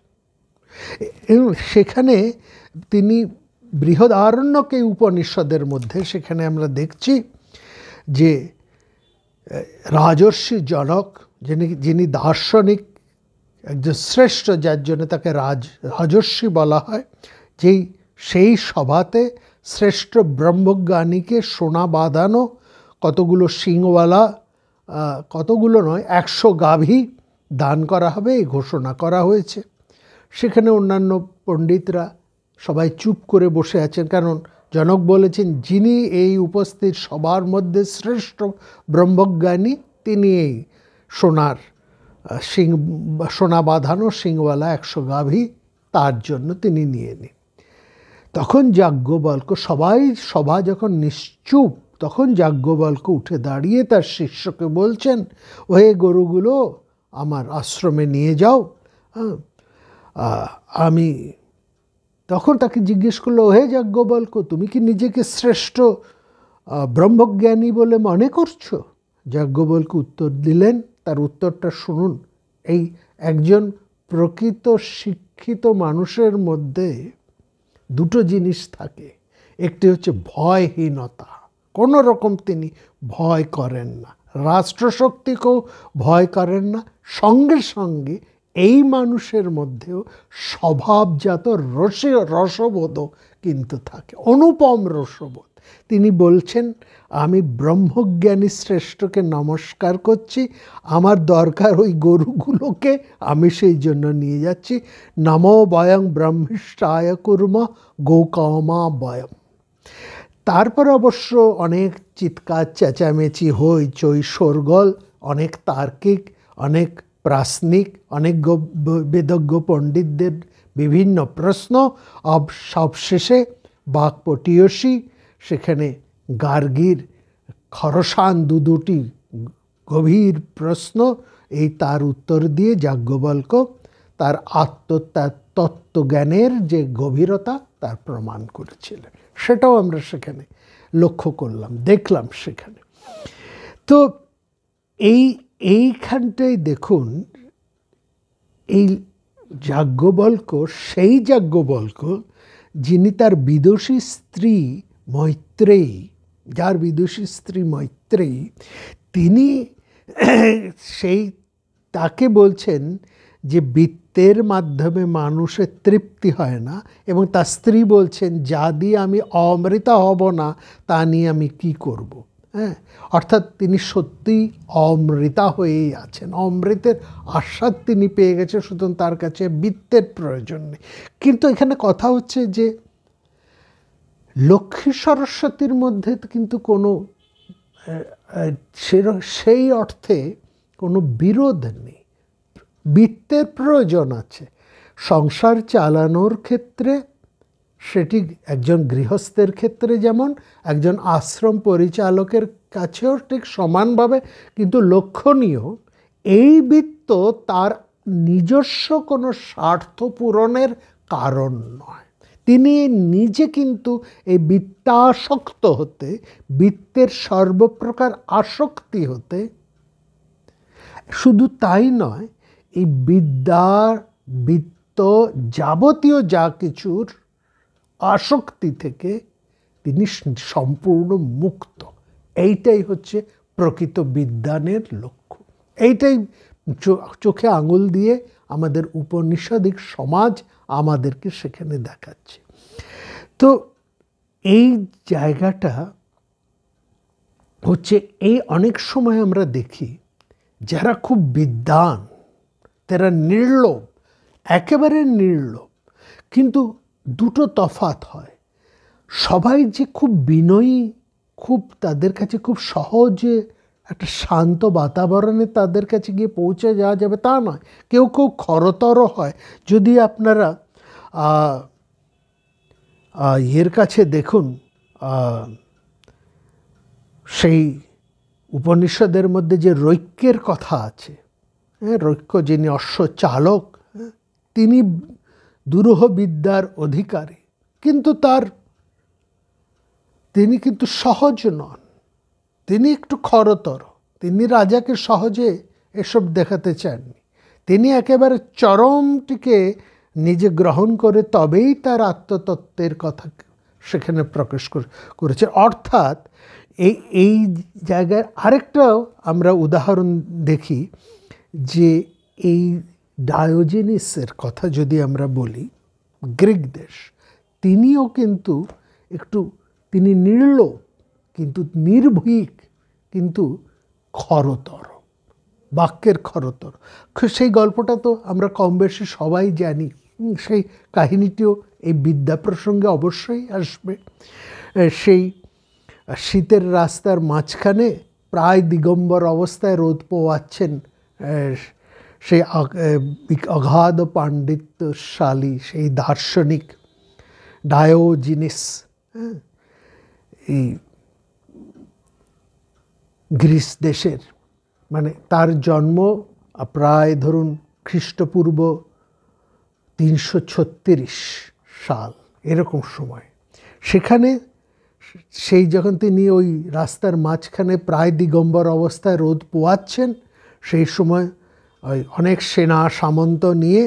এবং সেখানে তিনি বৃহদারণ্যক এই উপনিষদের মধ্যে সেখানে আমরা দেখছি যে রাজর্ষি জনক, যিনি দার্শনিক একজন শ্রেষ্ঠ, যার জন্য তাকে রাজর্ষি বলা হয়, সেই সভাতে শ্রেষ্ঠ ব্রহ্মজ্ঞানীকে সোনা বাঁধানো কতগুলো শিংওয়ালা, কতগুলো নয় 100 গাভী দান করা হবে, এই ঘোষণা করা হয়েছে। সেখানে অন্যান্য পণ্ডিতরা সবাই চুপ করে বসে আছেন, কারণ জনক বলেছেন যিনি এই উপস্থিত সবার মধ্যে শ্রেষ্ঠ ব্রহ্মজ্ঞানী তিনি এই সোনা বাঁধানো শিংওয়ালা 100 গাভী তার জন্য তিনি নিয়ে নিন। তখন যাজ্ঞবল্ক্য, সভা যখন নিশ্চুপ, তখন যাজ্ঞবল্ক্য উঠে দাঁড়িয়ে তার শিষ্যকে বলছেন, ওহে গরুগুলো আমার আশ্রমে নিয়ে যাও। আমি তখন তাকে জিজ্ঞেস করলো, ওহে যাজ্ঞবল্ক্য, তুমি কি নিজেকে শ্রেষ্ঠ ব্রহ্মজ্ঞানী বলে মনে করছো? যাজ্ঞবল্ক্য উত্তর দিলেন, তার উত্তরটা শুনুন। এই একজন প্রকৃত শিক্ষিত মানুষের মধ্যে দুটো জিনিস থাকে, একটি হচ্ছে ভয়হীনতা, কোনো রকম তিনি ভয় করেন না, রাষ্ট্রশক্তিকেও ভয় করেন না, সঙ্গে সঙ্গে এই মানুষের মধ্যেও স্বভাবজাত রসবোধও কিন্তু থাকে, অনুপম রসবোধ। তিনি বলছেন, আমি ব্রহ্মজ্ঞানী শ্রেষ্ঠকে নমস্কার করছি, আমার দরকার ওই গরুগুলোকে, আমি সেই জন্য নিয়ে যাচ্ছি। নমো বয়ং ব্রহ্মিষ্ঠায় কুর্মা গোকামা বয়ম। তারপর অবশ্য অনেক চিৎকার চেঁচামেচি, হইচই, শোরগোল, অনেক তার্কিক, অনেক প্রাসনিক অনেক বেদজ্ঞ পণ্ডিতদের বিভিন্ন প্রশ্ন, সবশেষে বাক্পটীয়সী, সেখানে গার্গীর খরসান দুটি গভীর প্রশ্ন, এই তার উত্তর দিয়ে যাজ্ঞবল্ক্য তার তত্ত্বজ্ঞানের যে গভীরতা তার প্রমাণ করেছিলেন। সেটাও আমরা সেখানে লক্ষ্য করলাম, দেখলাম সেখানে। তো এইখানটায় দেখুন, এই যাজ্ঞবল্ক্য সেই যাজ্ঞবল্ক্য যিনি তার বিদুষী স্ত্রী মৈত্রেয়ী, যার বিদুষী স্ত্রী মৈত্রেয়ী, তিনি তাকে বলছেন যে বিত্তের মাধ্যমে মানুষের তৃপ্তি হয় না, এবং তার স্ত্রী বলছেন যা দিয়ে আমি অমৃতা হব না তা নিয়ে আমি কি করব। হ্যাঁ, অর্থাৎ তিনি সত্যিই অমৃতা হয়েই আছেন, অমৃতের আস্বাদ তিনি পেয়ে গেছেন, সুতরাং তার কাছে বিত্তের প্রয়োজন নেই। কিন্তু এখানে কথা হচ্ছে যে লক্ষ্মী সরস্বতীর মধ্যে কিন্তু কোনো সেই অর্থে কোনো বিরোধ নেই, বিত্তের প্রয়োজন আছে সংসার চালানোর ক্ষেত্রে, সেটি একজন গৃহস্থের ক্ষেত্রে যেমন একজন আশ্রম পরিচালকের কাছেও ঠিক সমানভাবে। কিন্তু লক্ষণীয়, এই বিত্ত তার নিজস্ব কোনো স্বার্থ পূরণের কারণ নয়। তিনি নিজে কিন্তু এই বিত্তাসক্ত হতে, বিত্তের সর্বপ্রকার আসক্তি হতে, শুধু তাই নয়, এই বিত্ত যাবতীয় যা কিছুর আসক্তি থেকে তিনি সম্পূর্ণ মুক্ত। এইটাই হচ্ছে প্রকৃত বিদ্বানের লক্ষ্য। এইটাই চোখে আঙুল দিয়ে আমাদের উপনিষদিক সমাজ আমাদেরকে সেখানে দেখাচ্ছে। তো এই জায়গাটা হচ্ছে, এই অনেক সময় আমরা দেখি যারা খুব বিদ্বান, তারা নির্লোভ, একেবারে নির্লোভ, কিন্তু দুটো তফাৎ হয়। সবাই যে খুব বিনয়ী, খুব তাদের কাছে খুব সহজে একটা শান্ত বাতাবরণে তাদের কাছে গিয়ে পৌঁছে যাওয়া যাবে তা নয়। কেউ কেউ খরতর হয়। যদি আপনারা এর কাছে দেখুন, সেই উপনিষদের মধ্যে যে রৈক্যের কথা আছে, হ্যাঁ, রৈক্য যিনি অশ্বচালক, তিনি দুরূহ বিদ্যার অধিকারী, কিন্তু তিনি কিন্তু সহজ নন, তিনি একটু খরতর। তিনি রাজাকে সহজে এসব দেখাতে চাননি। তিনি একেবারে চরমটিকে নিজে গ্রহণ করে তবেই তার আত্মতত্ত্বের কথা সেখানে প্রকাশ করেছে। অর্থাৎ এই জায়গায় আরেকটাও আমরা উদাহরণ দেখি, যে এই ডায়োজেনিসের কথা যদি আমরা বলি, গ্রিক দেশ, তিনিও কিন্তু তিনি নির্লোভ, কিন্তু নির্ভীক, কিন্তু খরতর, বাক্যের খরতর। সেই গল্পটা তো আমরা কম বেশি সবাই জানি। সেই কাহিনীটিও এই বিদ্যা প্রসঙ্গে অবশ্যই আসবে। সেই শীতের রাস্তার মাঝখানে প্রায় দিগম্বর অবস্থায় রোদ পোয়াচ্ছেন সেই অগাধ পাণ্ডিত্যশালী সেই দার্শনিক ডায়োজিনিস। এই গ্রিস দেশের, মানে তার জন্ম প্রায় ধরুন খ্রিস্টপূর্ব 336 সাল এরকম সময়। সেখানে যখন তিনি ওই রাস্তার মাঝখানে প্রায় দিগম্বর অবস্থায় রোদ পোয়াচ্ছেন, সেই সময় ওই অনেক সেনা সামন্ত নিয়ে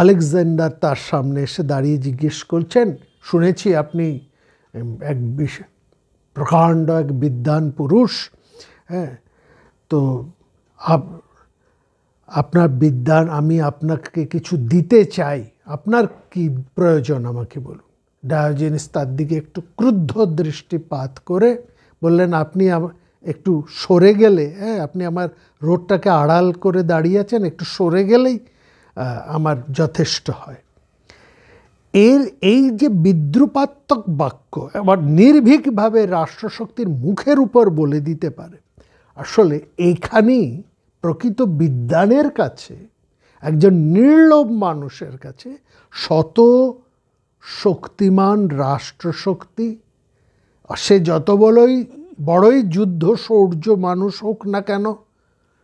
আলেকজান্ডার তার সামনে এসে দাঁড়িয়ে জিজ্ঞেস করছেন, শুনেছি আপনি এক প্রকাণ্ড এক বিদ্বান পুরুষ, হ্যাঁ, তো আপনার বিদ্বান, আমি আপনাকে কিছু দিতে চাই, আপনার কি প্রয়োজন আমাকে বলুন। ডায়োজেনিস তার দিকে একটু ক্রুদ্ধ দৃষ্টিপাত করে বললেন, আপনি একটু সরে গেলে, হ্যাঁ, আপনি আমার রোডটাকে আড়াল করে দাঁড়িয়ে আছেন, একটু সরে গেলেই আমার যথেষ্ট হয়। এই যে বিদ্রুপাত্মক বাক্য আবার নির্ভীকভাবে রাষ্ট্রশক্তির মুখের উপর বলে দিতে পারে, আসলে এইখানেই প্রকৃত বিদ্বানের কাছে, একজন নির্লোভ মানুষের কাছে শত শক্তিমান রাষ্ট্রশক্তি, সে যত বড়ই যুদ্ধ শৌর্য মানুষ হোক না কেন,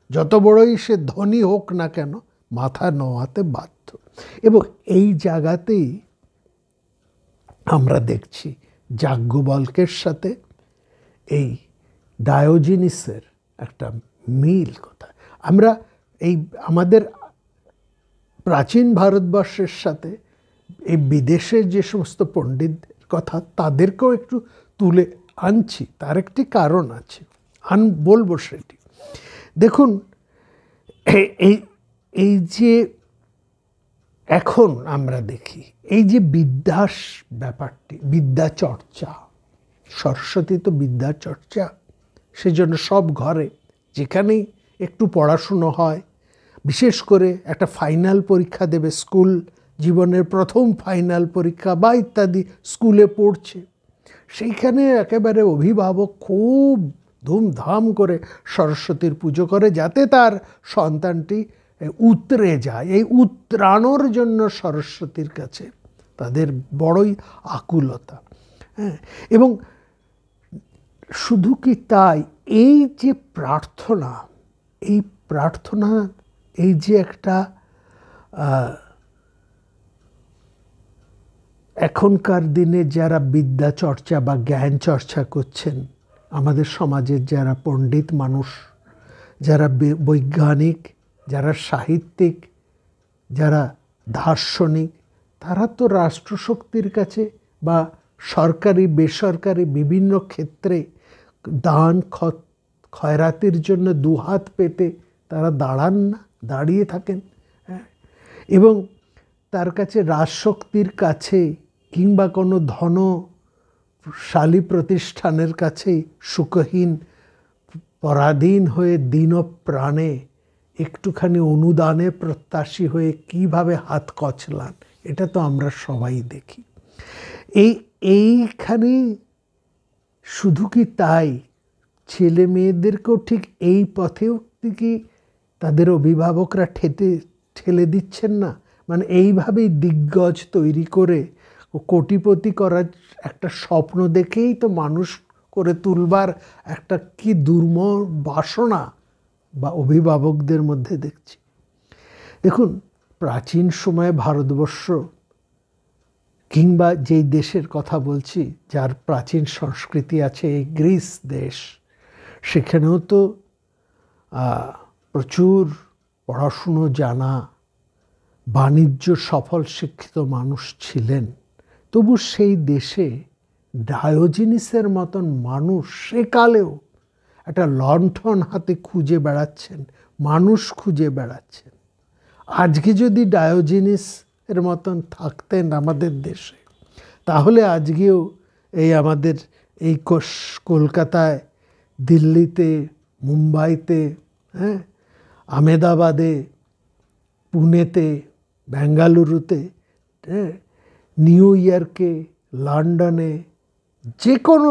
যত বড়ই সে ধনী হোক না কেন, মাথা নোয়াতে বাধ্য। এবং এই জায়গাতেই আমরা দেখছি যাজ্ঞবল্ক্যের সাথে এই ডায়োজিনিসের একটা মিল কোথায়। আমরা এই আমাদের প্রাচীন ভারতবর্ষের সাথে এই বিদেশের যে সমস্ত পণ্ডিতদের কথা, তাদেরকেও একটু তুলে আনছি, তার একটি কারণ আছে, বলবো সেটি। দেখুন, এই যে এখন আমরা দেখি এই যে বিদ্যাস ব্যাপারটি, বিদ্যা চর্চা, সরস্বতী তো বিদ্যা চর্চা, সেজন্য সব ঘরে যেখানেই একটু পড়াশুনো হয়, বিশেষ করে একটা ফাইনাল পরীক্ষা দেবে, স্কুল জীবনের প্রথম ফাইনাল পরীক্ষা বা ইত্যাদি স্কুলে পড়ছে, সেইখানে একেবারে অভিভাবক খুব ধুমধাম করে সরস্বতীর পুজো করে, যাতে তার সন্তানটি উতরে যায়। এই উতরানোর জন্য সরস্বতীর কাছে তাদের বড়ই আকুলতা। হ্যাঁ, এবং শুধু কি তাই, এই যে প্রার্থনা, এই যে একটা এখনকার দিনে যারা বিদ্যা চর্চা বা জ্ঞান চর্চা করছেন, আমাদের সমাজের যারা পণ্ডিত মানুষ, যারা বৈজ্ঞানিক, যারা সাহিত্যিক, যারা দার্শনিক, তারা তো রাষ্ট্রশক্তির কাছে বা সরকারি বেসরকারি বিভিন্ন ক্ষেত্রে দান খয়রাতির জন্য দুহাত পেতে তারা দাঁড়ান না, দাঁড়িয়ে থাকেন। এবং তার কাছে রাজশক্তির কাছে কিংবা কোনো ধনশালী প্রতিষ্ঠানের কাছে সুখহীন পরাধীন হয়ে দীন প্রাণে একটুখানি অনুদানে প্রত্যাশী হয়ে কিভাবে হাত কচলান, এটা তো আমরা সবাই দেখি। এইখানে শুধু কি তাই, ছেলে মেয়েদেরকেও ঠিক এই পথেও কি তাদের অভিভাবকরা ঠেলে দিচ্ছেন না? মানে এইভাবেই দিগ্গজ তৈরি করে কোটিপতি করার একটা স্বপ্ন দেখেই তো মানুষ করে তুলবার একটা কি দুর্মর বাসনা বা অভিভাবকদের মধ্যে দেখছি। দেখুন, প্রাচীন সময়ে ভারতবর্ষ কিংবা যেই দেশের কথা বলছি, যার প্রাচীন সংস্কৃতি আছে, এই গ্রিস দেশ, সেখানেও তো প্রচুর পড়াশুনো জানা, বাণিজ্য সফল শিক্ষিত মানুষ ছিলেন। তবু সেই দেশে ডায়োজিনিসের মতন মানুষ সেকালেও একটা লণ্ঠন হাতে খুঁজে বেড়াচ্ছেন, মানুষ খুঁজে বেড়াচ্ছেন। আজকে যদি ডায়োজিনিস এর মতন থাকতেন আমাদের দেশে, তাহলে আজকেও এই আমাদের এই কলকাতায়, দিল্লিতে, মুম্বাইতে, হ্যাঁ, আহমেদাবাদে, পুনেতে, বেঙ্গালুরুতে, হ্যাঁ, নিউ ইয়র্কে, লন্ডনে, যে কোনো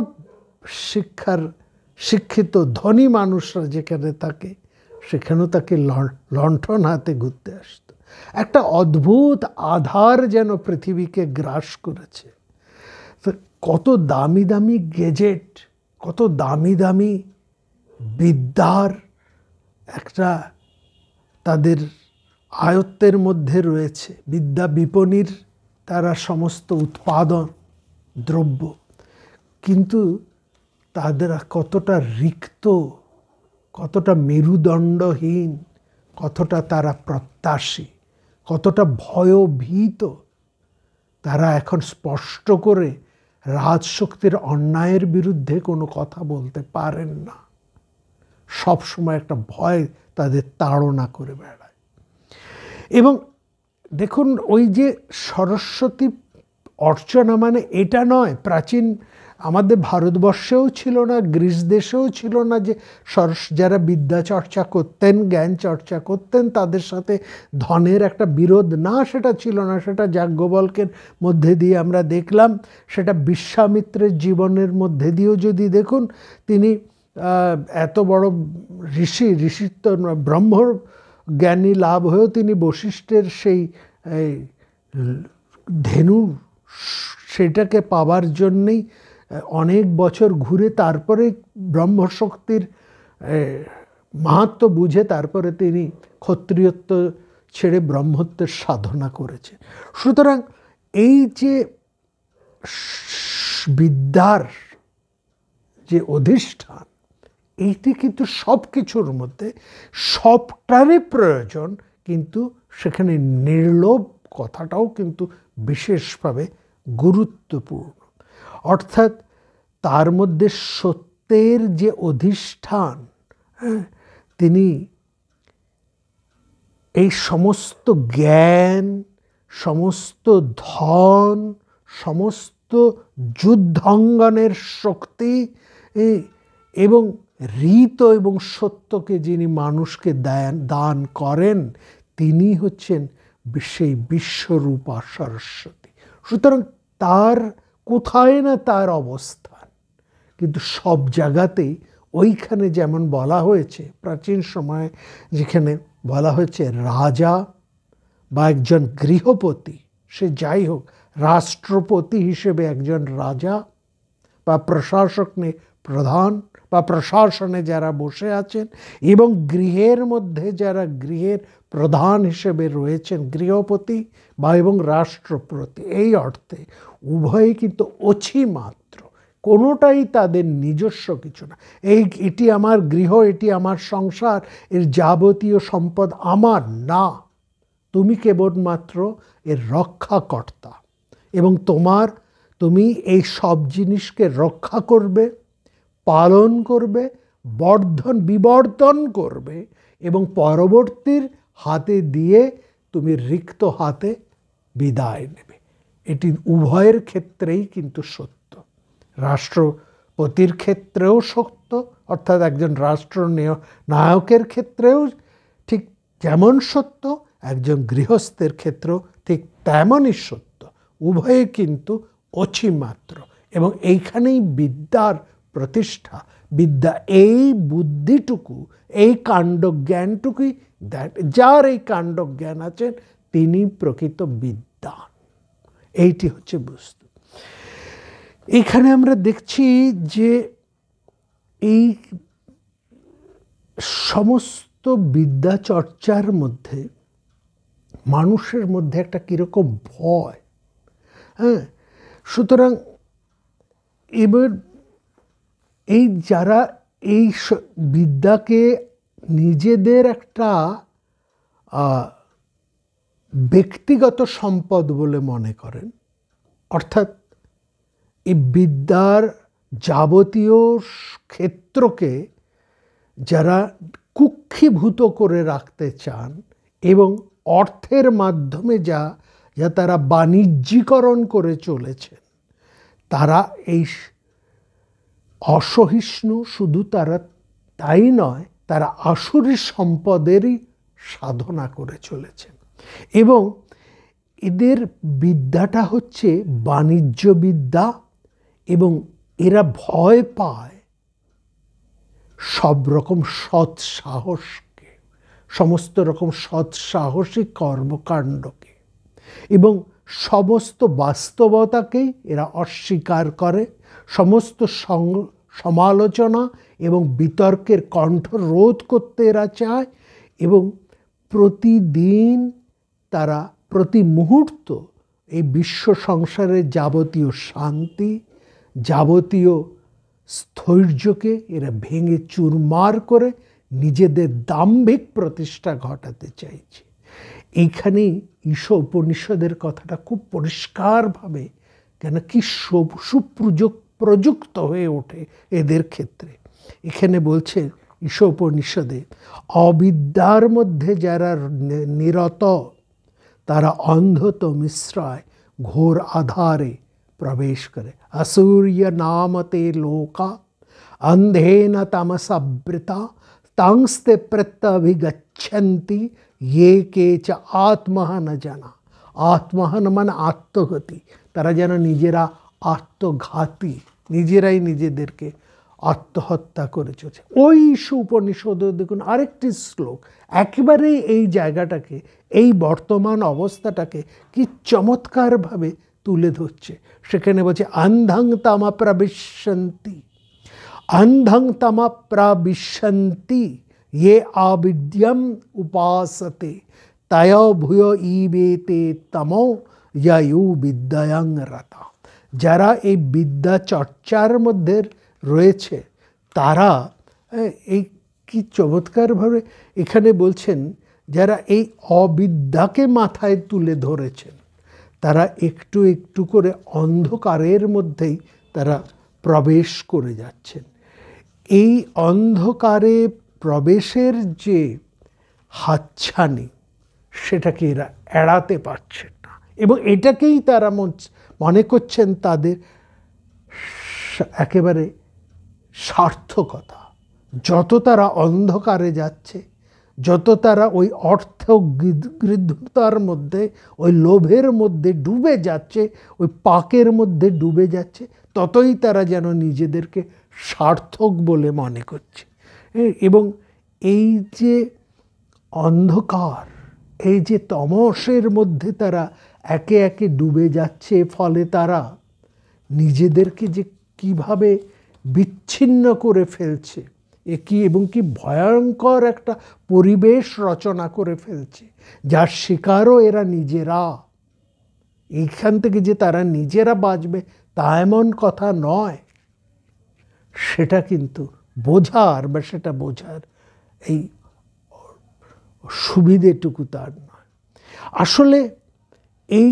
শিক্ষিত ধনী মানুষরা যেখানে থাকে, সেখানেও তাকে লণ্ঠন হাতে ঘুরতে আসতো। একটা অদ্ভুত আধার যেন পৃথিবীকে গ্রাস করেছে। কত দামি দামি গেজেট, কত দামি দামি বিদ্যার একটা তাদের আয়ত্তের মধ্যে রয়েছে, বিদ্যা বিপণীর তারা সমস্ত উৎপাদন দ্রব্য, কিন্তু তাদের কতটা রিক্ত, কতটা মেরুদণ্ডহীন, কতটা তারা প্রত্যাশী, কতটা ভয়ভীত। তারা এখন স্পষ্ট করে রাজশক্তির অন্যায়ের বিরুদ্ধে কোনো কথা বলতে পারেন না। সব সময় একটা ভয় তাদের তাড়না করে বেড়ায়। এবং দেখুন, ওই যে সরস্বতী অর্চনা মানে এটা নয়, প্রাচীন আমাদের ভারতবর্ষেও ছিল না, গ্রিস দেশেও ছিল না যে যারা বিদ্যা চর্চা করতেন, জ্ঞান চর্চা করতেন, তাদের সাথে ধনের একটা বিরোধ না, সেটা ছিল না। সেটা যাজ্ঞবল্ক্যের মধ্যে দিয়ে আমরা দেখলাম, সেটা বিশ্বামিত্রের জীবনের মধ্যে দিয়েও যদি দেখুন, তিনি এত বড় ঋষিত্ব ব্রহ্ম জ্ঞানী লাভ হয়েও তিনি বশিষ্ঠের সেই ধেনু সেটাকে পাবার জন্যেই অনেক বছর ঘুরে তারপরে ব্রহ্মশক্তির মাহাত্ম্য বুঝে তারপরে তিনি ক্ষত্রিয়ত্ব ছেড়ে ব্রহ্মত্বের সাধনা করেছে। সুতরাং এই যে বিদ্যার যে অধিষ্ঠান, এইটি কিন্তু সব কিছুর মধ্যে সবটারই প্রয়োজন, কিন্তু সেখানে নির্লোভ কথাটাও কিন্তু বিশেষভাবে গুরুত্বপূর্ণ। অর্থাৎ তার মধ্যে সত্যের যে অধিষ্ঠান, তিনি এই সমস্ত জ্ঞান, সমস্ত ধন, সমস্ত যুদ্ধাঙ্গনের শক্তি এবং ঋত এবং সত্যকে যিনি মানুষকে দান করেন, তিনি হচ্ছেন সেই বিশ্বরূপা সরস্বতী। সুতরাং তার কোথায় না তার অবস্থান, কিন্তু সব জায়গাতেই ওইখানে যেমন বলা হয়েছে প্রাচীন সময়ে, যেখানে বলা হয়েছে রাজা বা একজন গৃহপতি, সে যাই হোক, রাষ্ট্রপতি হিসেবে একজন রাজা বা প্রশাসক প্রধান বা প্রশাসনে যারা বসে আছেন, এবং গৃহের মধ্যে যারা গৃহের প্রধান হিসেবে রয়েছেন গৃহপতি বা এবং রাষ্ট্রপতি, এই অর্থে উভয়ই কিন্তু অছিমাত্র, কোনোটাই তাদের নিজস্ব কিছু না। এটি আমার গৃহ, এটি আমার সংসার, এর যাবতীয় সম্পদ আমার না, তুমি কেবলমাত্র এর রক্ষাকর্তা, এবং তুমি এই সব জিনিসকে রক্ষা করবে, পালন করবে, বিবর্ধন করবে, এবং পরবর্তীর হাতে দিয়ে তুমি রিক্ত হাতে বিদায় নেবে। এটি উভয়ের ক্ষেত্রেই কিন্তু সত্য। রাষ্ট্রপতির ক্ষেত্রেও সত্য, অর্থাৎ একজন রাষ্ট্র নায়কের ক্ষেত্রেও ঠিক যেমন সত্য, একজন গৃহস্থের ক্ষেত্রেও ঠিক তেমনই সত্য। উভয়ে কিন্তু অছিমাত্র, এবং এইখানেই বিদ্যার প্রতিষ্ঠা। বিদ্যা এই বুদ্ধিটুকু, এই কাণ্ডজ্ঞানটুকুই, যার এই কাণ্ডজ্ঞান আছেন তিনি প্রকৃত বিদ্বান। এইটি হচ্ছে বস্তু। এখানে আমরা দেখছি যে এই সমস্ত বিদ্যা চর্চার মধ্যে মানুষের মধ্যে একটা কীরকম ভয়, হ্যাঁ। সুতরাং এবার এই যারা এই বিদ্যাকে নিজেদের একটা ব্যক্তিগত সম্পদ বলে মনে করেন, অর্থাৎ এই বিদ্যার যাবতীয় ক্ষেত্রকে যারা কুক্ষীভূত করে রাখতে চান এবং অর্থের মাধ্যমে যা তারা বাণিজ্যিকরণ করে চলেছেন, তারা এই অসহিষ্ণু। শুধু তারা তাই নয়, তারা আসুরি সম্পদেরই সাধনা করে চলেছেন, এবং এদের বিদ্যাটা হচ্ছে বাণিজ্য বিদ্যা, এবং এরা ভয় পায় সব রকম সৎসাহসকে, সমস্ত রকম সৎসাহসিক কর্মকাণ্ডকে, এবং সমস্ত বাস্তবতাকেই এরা অস্বীকার করে। সমস্ত সমালোচনা এবং বিতর্কের কণ্ঠ রোধ করতে এরা চায়, এবং প্রতিদিন তারা প্রতি মুহূর্ত এই বিশ্ব সংসারের যাবতীয় শান্তি, যাবতীয় স্থৈর্যকে এরা ভেঙে চুরমার করে নিজেদের দাম্ভিক প্রতিষ্ঠা ঘটাতে চাইছে। এইখানেই ঈশা উপনিষদের কথাটা খুব পরিষ্কারভাবে কেন কি প্রযুক্ত হয়ে ওঠে এদের ক্ষেত্রে। এখানে বলছে ঈশা উপনিষদে, অবিদ্যার মধ্যে যারা নিরত তারা অন্ধত মিশ্রায় ঘোর আধারে প্রবেশ করে। আসূর্য নামতে লোকা अंधेन तमसवृता तंस्ते प्रत्यभिगच्छन्ति ये केच आत्महन जना। आत्महन मन आत्मघाती, তারা যেন নিজেরা আত্মঘাতী, নিজেরাই নিজেদেরকে আত্মহত্যা করে চলছে। ওই উপনিষদে দেখুন আরেকটি শ্লোক একেবারেই এই জায়গাটাকে, এই বর্তমান অবস্থাটাকে কি চমৎকারভাবে তুলে ধরছে। সেখানে বলছে অন্ধং তামা প্রবিশন্তি, অন্ধং তামা প্রবিশন্তি ये আবিদ্যম উপাসতে তয় ভূয় ইবেতে তমো ইয়ু বিদ্যায়ং রতা। যারা এই বিদ্যা চর্চার মধ্যে রয়েছে তারা, এই কি চমৎকারভাবে এখানে বলছেন, যারা এই অবিদ্যাকে মাথায় তুলে ধরেছেন তারা একটু একটু করে অন্ধকারের মধ্যেই তারা প্রবেশ করে যাচ্ছেন। এই অন্ধকারে প্রবেশের যে হাতছানি সেটাকে এরা এড়াতে পারছেন না, এবং এটাকেই তারা মনে করছেন তাদের একেবারে সার্থকতা। যত তারা অন্ধকারে যাচ্ছে, যত তারা ওই অর্থ গৃহীতার মধ্যে, ওই লোভের মধ্যে ডুবে যাচ্ছে, ওই পাকের মধ্যে ডুবে যাচ্ছে, ততই তারা যেন নিজেদেরকে সার্থক বলে মনে করছে। এবং এই যে অন্ধকার, এই যে তমসের মধ্যে তারা একে একে ডুবে যাচ্ছে, ফলে তারা নিজেদেরকে যে কিভাবে বিচ্ছিন্ন করে ফেলছে, এবং কি ভয়ঙ্কর একটা পরিবেশ রচনা করে ফেলছে, যার শিকারও এরা নিজেরা। এইখান থেকে যে তারা নিজেরা বাঁচবে তা এমন কথা নয়, সেটা কিন্তু বোঝার বা সেটা বোঝার এই সুবিধেটুকু তার নয়। আসলে এই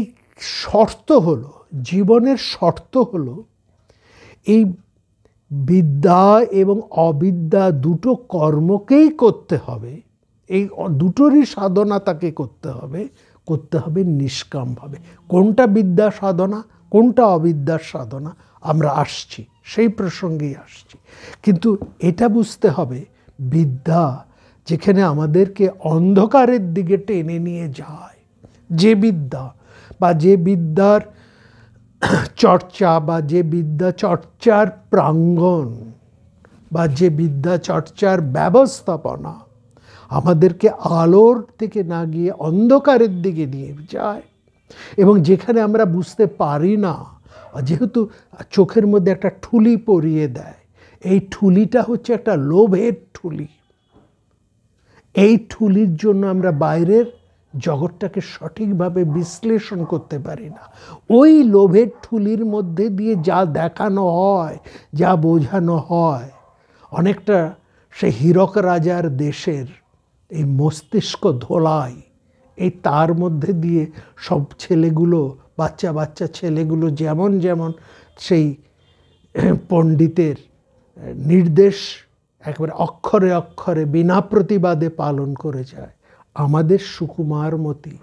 শর্ত হলো, জীবনের শর্ত হলো এই বিদ্যা এবং অবিদ্যা দুটো কর্মকেই করতে হবে, এই দুটোরই সাধনা তাকে করতে হবে নিষ্কামভাবে। কোনটা বিদ্যা সাধনা, কোনটা অবিদ্যার সাধনা আমরা আসছি, সেই প্রসঙ্গেই আসছি। কিন্তু এটা বুঝতে হবে, বিদ্যা যেখানে আমাদেরকে অন্ধকারের দিকে টেনে নিয়ে যায়, যে বিদ্যা বা যে বিদ্যার চর্চা বা যে বিদ্যা চর্চার প্রাঙ্গণ বা যে বিদ্যা চর্চার ব্যবস্থাপনা আমাদেরকে আলোর থেকে না গিয়ে অন্ধকারের দিকে নিয়ে যায়, এবং যেখানে আমরা বুঝতে পারি না, যেহেতু চোখের মধ্যে একটা ঠুলি পরিয়ে দেয়, এই ঠুলিটা হচ্ছে একটা লোভের ঠুলি। এই ঠুলির জন্য আমরা বাইরের জগৎটাকে সঠিকভাবে বিশ্লেষণ করতে পারি না। ওই লোভের ঠুলির মধ্যে দিয়ে যা দেখানো হয়, যা বোঝানো হয়, অনেকটা সে হীরক রাজার দেশের এই মস্তিষ্ক ধোলাই, এই তার মধ্যে দিয়ে সব ছেলেগুলো, বাচ্চা বাচ্চা ছেলেগুলো যেমন যেমন সেই পণ্ডিতের নির্দেশ একবারে অক্ষরে অক্ষরে বিনা প্রতিবাদে পালন করে যায়, আমাদের সুকুমারমতি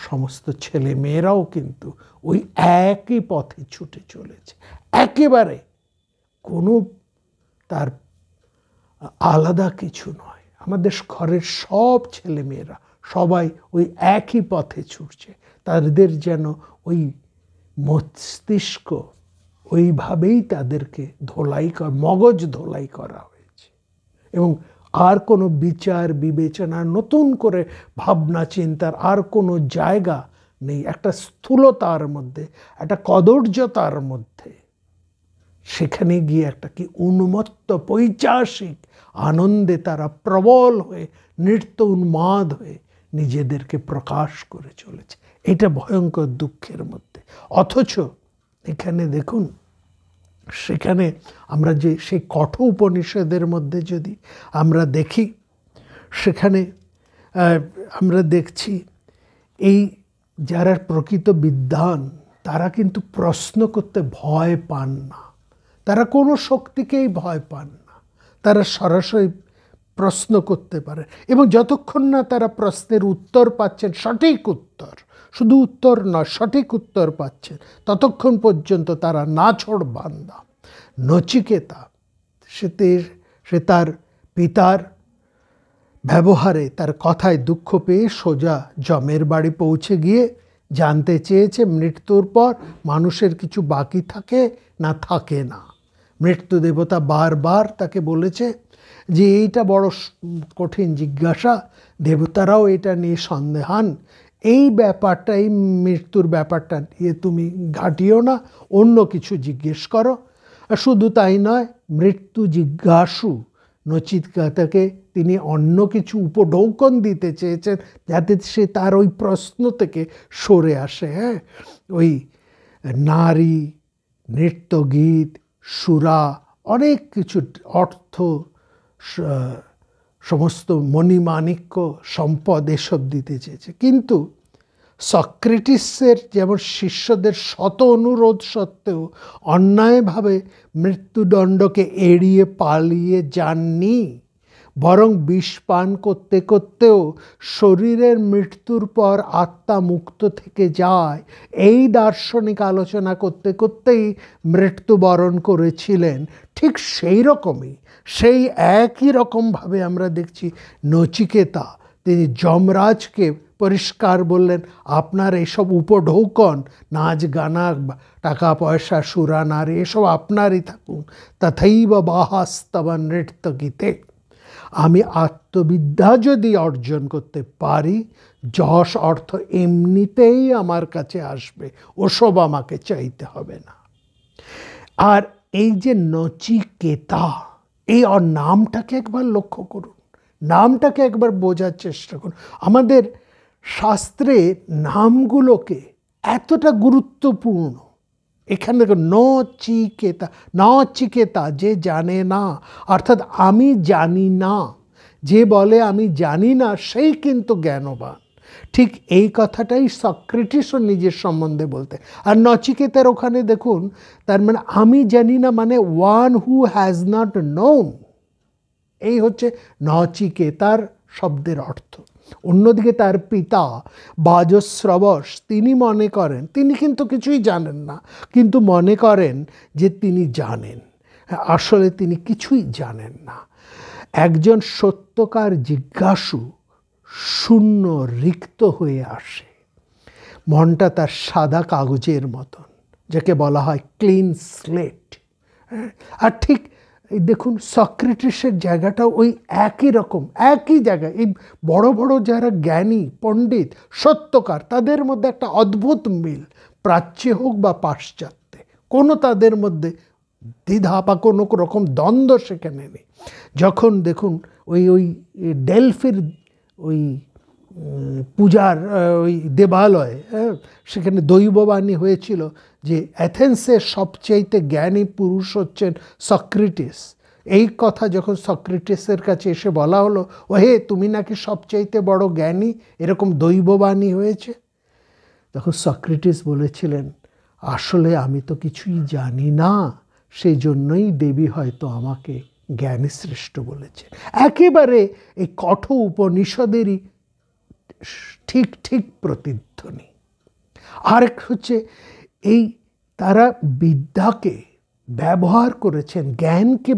সমস্ত ছেলে মেয়েরাও কিন্তু ওই একই পথে ছুটে চলেছে। একেবারে কোনো তার আলাদা কিছু নয়। আমাদের ঘরের সব ছেলে মেয়েরা সবাই ওই একই পথে ছুটছে। তাদের যেন ওই মস্তিষ্ক ওইভাবেই তাদেরকে মগজ ধোলাই করা হয়েছে, এবং আর কোনো বিচার বিবেচনা, নতুন করে ভাবনা চিন্তার আর কোনো জায়গা নেই। একটা স্থূলতার মধ্যে, একটা কদর্যতার মধ্যে, সেখানে গিয়ে একটা কি উন্মত্ত পৈশাসিক আনন্দে তারা প্রবল হয়ে, নৃত্য উন্মাদ হয়ে নিজেদেরকে প্রকাশ করে চলেছে। এটা ভয়ঙ্কর দুঃখের মধ্যে। অথচ এখানে দেখুন, সেখানে আমরা যে সেই কঠোর উপনিষদের মধ্যে যদি আমরা দেখি, সেখানে আমরা দেখছি এই যারা প্রকৃত বিদ্বান তারা কিন্তু প্রশ্ন করতে ভয় পান না, তারা কোনো শক্তিকেই ভয় পান না, তারা সরাসরি প্রশ্ন করতে পারে, এবং যতক্ষণ না তারা প্রশ্নের উত্তর পাচ্ছেন, সঠিক উত্তর, শুধু উত্তর নয় সঠিক উত্তর পাচ্ছেন, ততক্ষণ পর্যন্ত তারা নাছোড় বান্দা। নচিকেতা সে তার পিতার ব্যবহারে, তার কথায় দুঃখ পেয়ে সোজা যমের বাড়ি পৌঁছে গিয়ে জানতে চেয়েছে মৃত্যুর পর মানুষের কিছু বাকি থাকে না থাকে না, মৃত্যু দেবতা বারবার তাকে বলেছে যে এইটা বড় কঠিন জিজ্ঞাসা, দেবতারাও এটা নিয়ে সন্দেহান, এই ব্যাপারটা, এই মৃত্যুর ব্যাপারটা নিয়ে তুমি ঘাটিও না, অন্য কিছু জিজ্ঞেস করো। আর শুধু তাই নয়, মৃত্যু জিজ্ঞাসু নচিকেতাকে তিনি অন্য কিছু উপঢৌকন দিতে চেয়েছেন যাতে সে তার ওই প্রশ্ন থেকে সরে আসে। হ্যাঁ, ওই নারী, নৃত্যগীত, সুরা, অনেক কিছু, অর্থ, সমস্ত মণিমাণিক্য, সম্পদ, এসব দিতে চেয়েছে। কিন্তু সক্রেটিসের যেমন শিষ্যদের শত অনুরোধ সত্ত্বেও অন্যায়ভাবে মৃত্যুদণ্ডকে এড়িয়ে পালিয়ে যাননি, বরং বিষ পান করতে করতেও শরীরের মৃত্যুর পর আত্মা মুক্ত থেকে যায়, এই দার্শনিক আলোচনা করতে করতেই মৃত্যুবরণ করেছিলেন। ঠিক সেই রকমই, সেই একই রকমভাবে আমরা দেখছি নচিকেতা, তিনি যমরাজকে পরিষ্কার বললেন, আপনার এইসব উপঢৌকন, নাচ গানা, টাকা পয়সা, সুরা নারী, এসব আপনারই থাকুন, তথৈব বাহাস্তব নৃত্য গীতে। আমি আত্মবিদ্যা যদি অর্জন করতে পারি, যশ অর্থ এমনিতেই আমার কাছে আসবে, ওসব আমাকে চাইতে হবে না। আর এই যে নচিকেতা, এই নামটাকে একবার লক্ষ্য করুন, নামটাকে একবার বোঝার চেষ্টা করুন। আমাদের শাস্ত্রে নামগুলোকে এতটা গুরুত্বপূর্ণ, এখানে দেখো নচিকেতা, নচিকেতা যে জানে না, অর্থাৎ আমি জানি না, যে বলে আমি জানি না সেই কিন্তু জ্ঞানবান। ঠিক এই কথাটাই সক্রেটিসও নিজের সম্বন্ধে বলতে। আর নচিকেতার ওখানে দেখুন, তার মানে আমি জানি না মানে one who has not known, এই হচ্ছে নচিকেতার শব্দের অর্থ। অন্যদিকে তার পিতা বাজশ্রবস, তিনি মনে করেন, তিনি কিন্তু কিছুই জানেন না, কিন্তু মনে করেন যে তিনি জানেন, আসলে তিনি কিছুই জানেন না। একজন সত্যকার জিজ্ঞাসু শূন্য, রিক্ত হয়ে আসে, মনটা তার সাদা কাগজের মতন, যাকে বলা হয় ক্লিন স্লেট। আর ঠিক দেখুন সক্রেটিসের জায়গাটা ওই একই রকম, একই জায়গায়। এই বড় বড় যারা জ্ঞানী পণ্ডিত সত্যকার, তাদের মধ্যে একটা অদ্ভুত মিল, প্রাচ্যে হোক বা পাশ্চাত্যে, কোনো তাদের মধ্যে দ্বিধা বা কোনো রকম দ্বন্দ্ব সেখানে নেই। যখন দেখুন ওই ওই ডেলফির ওই পূজার ওই দেবালয়, সেখানে দৈববাণী হয়েছিল যে অ্যাথেন্সের সবচাইতে জ্ঞানী পুরুষ হচ্ছেন সক্রেটিস। এই কথা যখন সক্রেটিসের কাছে এসে বলা হলো, ও হে, তুমি নাকি সবচাইতে বড় জ্ঞানী, এরকম দৈববাণী হয়েছে, তখন সক্রেটিস বলেছিলেন, আসলে আমি তো কিছুই জানি না, সেই জন্যই দেবী হয়তো আমাকে জ্ঞানী শ্রেষ্ঠ বলেছে। একেবারে এই কঠোর উপনিষদেরই ঠিক ঠিক প্রতিধ্বনি। আরেক হচ্ছে এই তারা বিদ্যাকে ব্যবহার করেছেন, জ্ঞানকে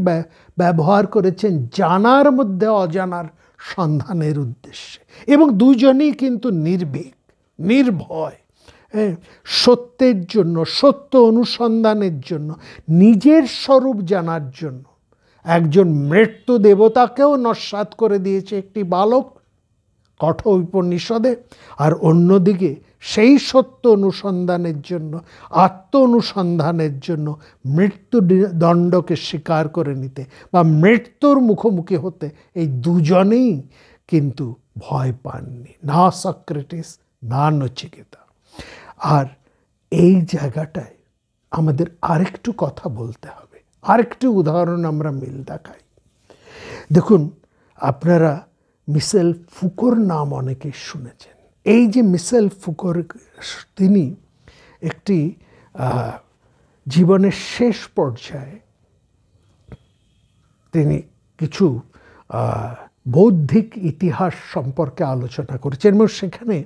ব্যবহার করেছেন জানার মধ্যে অজানার সন্ধানের উদ্দেশ্যে, এবং দুজনেই কিন্তু নির্ভীক, নির্ভয়, সত্যের জন্য, সত্য অনুসন্ধানের জন্য, নিজের স্বরূপ জানার জন্য। একজন মৃত্যু দেবতাকেও নস্যাৎ করে দিয়েছে একটি বালক কঠোর উপনিষদে, আর অন্যদিকে সেই সত্য অনুসন্ধানের জন্য, আত্ম অনুসন্ধানের জন্য মৃত্যুদণ্ডকে স্বীকার করে নিতে বা মৃত্যুর মুখোমুখি হতে এই দুজনেই কিন্তু ভয় পাননি, না সক্রেটিস না নচিকেতা। আর এই জায়গাটায় আমাদের আরেকটু কথা বলতে হবে, আরেকটু উদাহরণ আমরা মিল দেখাই। দেখুন, আপনারা মিশেল ফুকোর নাম অনেকে শুনেছেন। এই যে মিশেল ফুকোর, তিনি একটি জীবনের শেষ পর্যায়ে তিনি কিছু বৌদ্ধিক ইতিহাস সম্পর্কে আলোচনা করেছেন, এবং সেখানে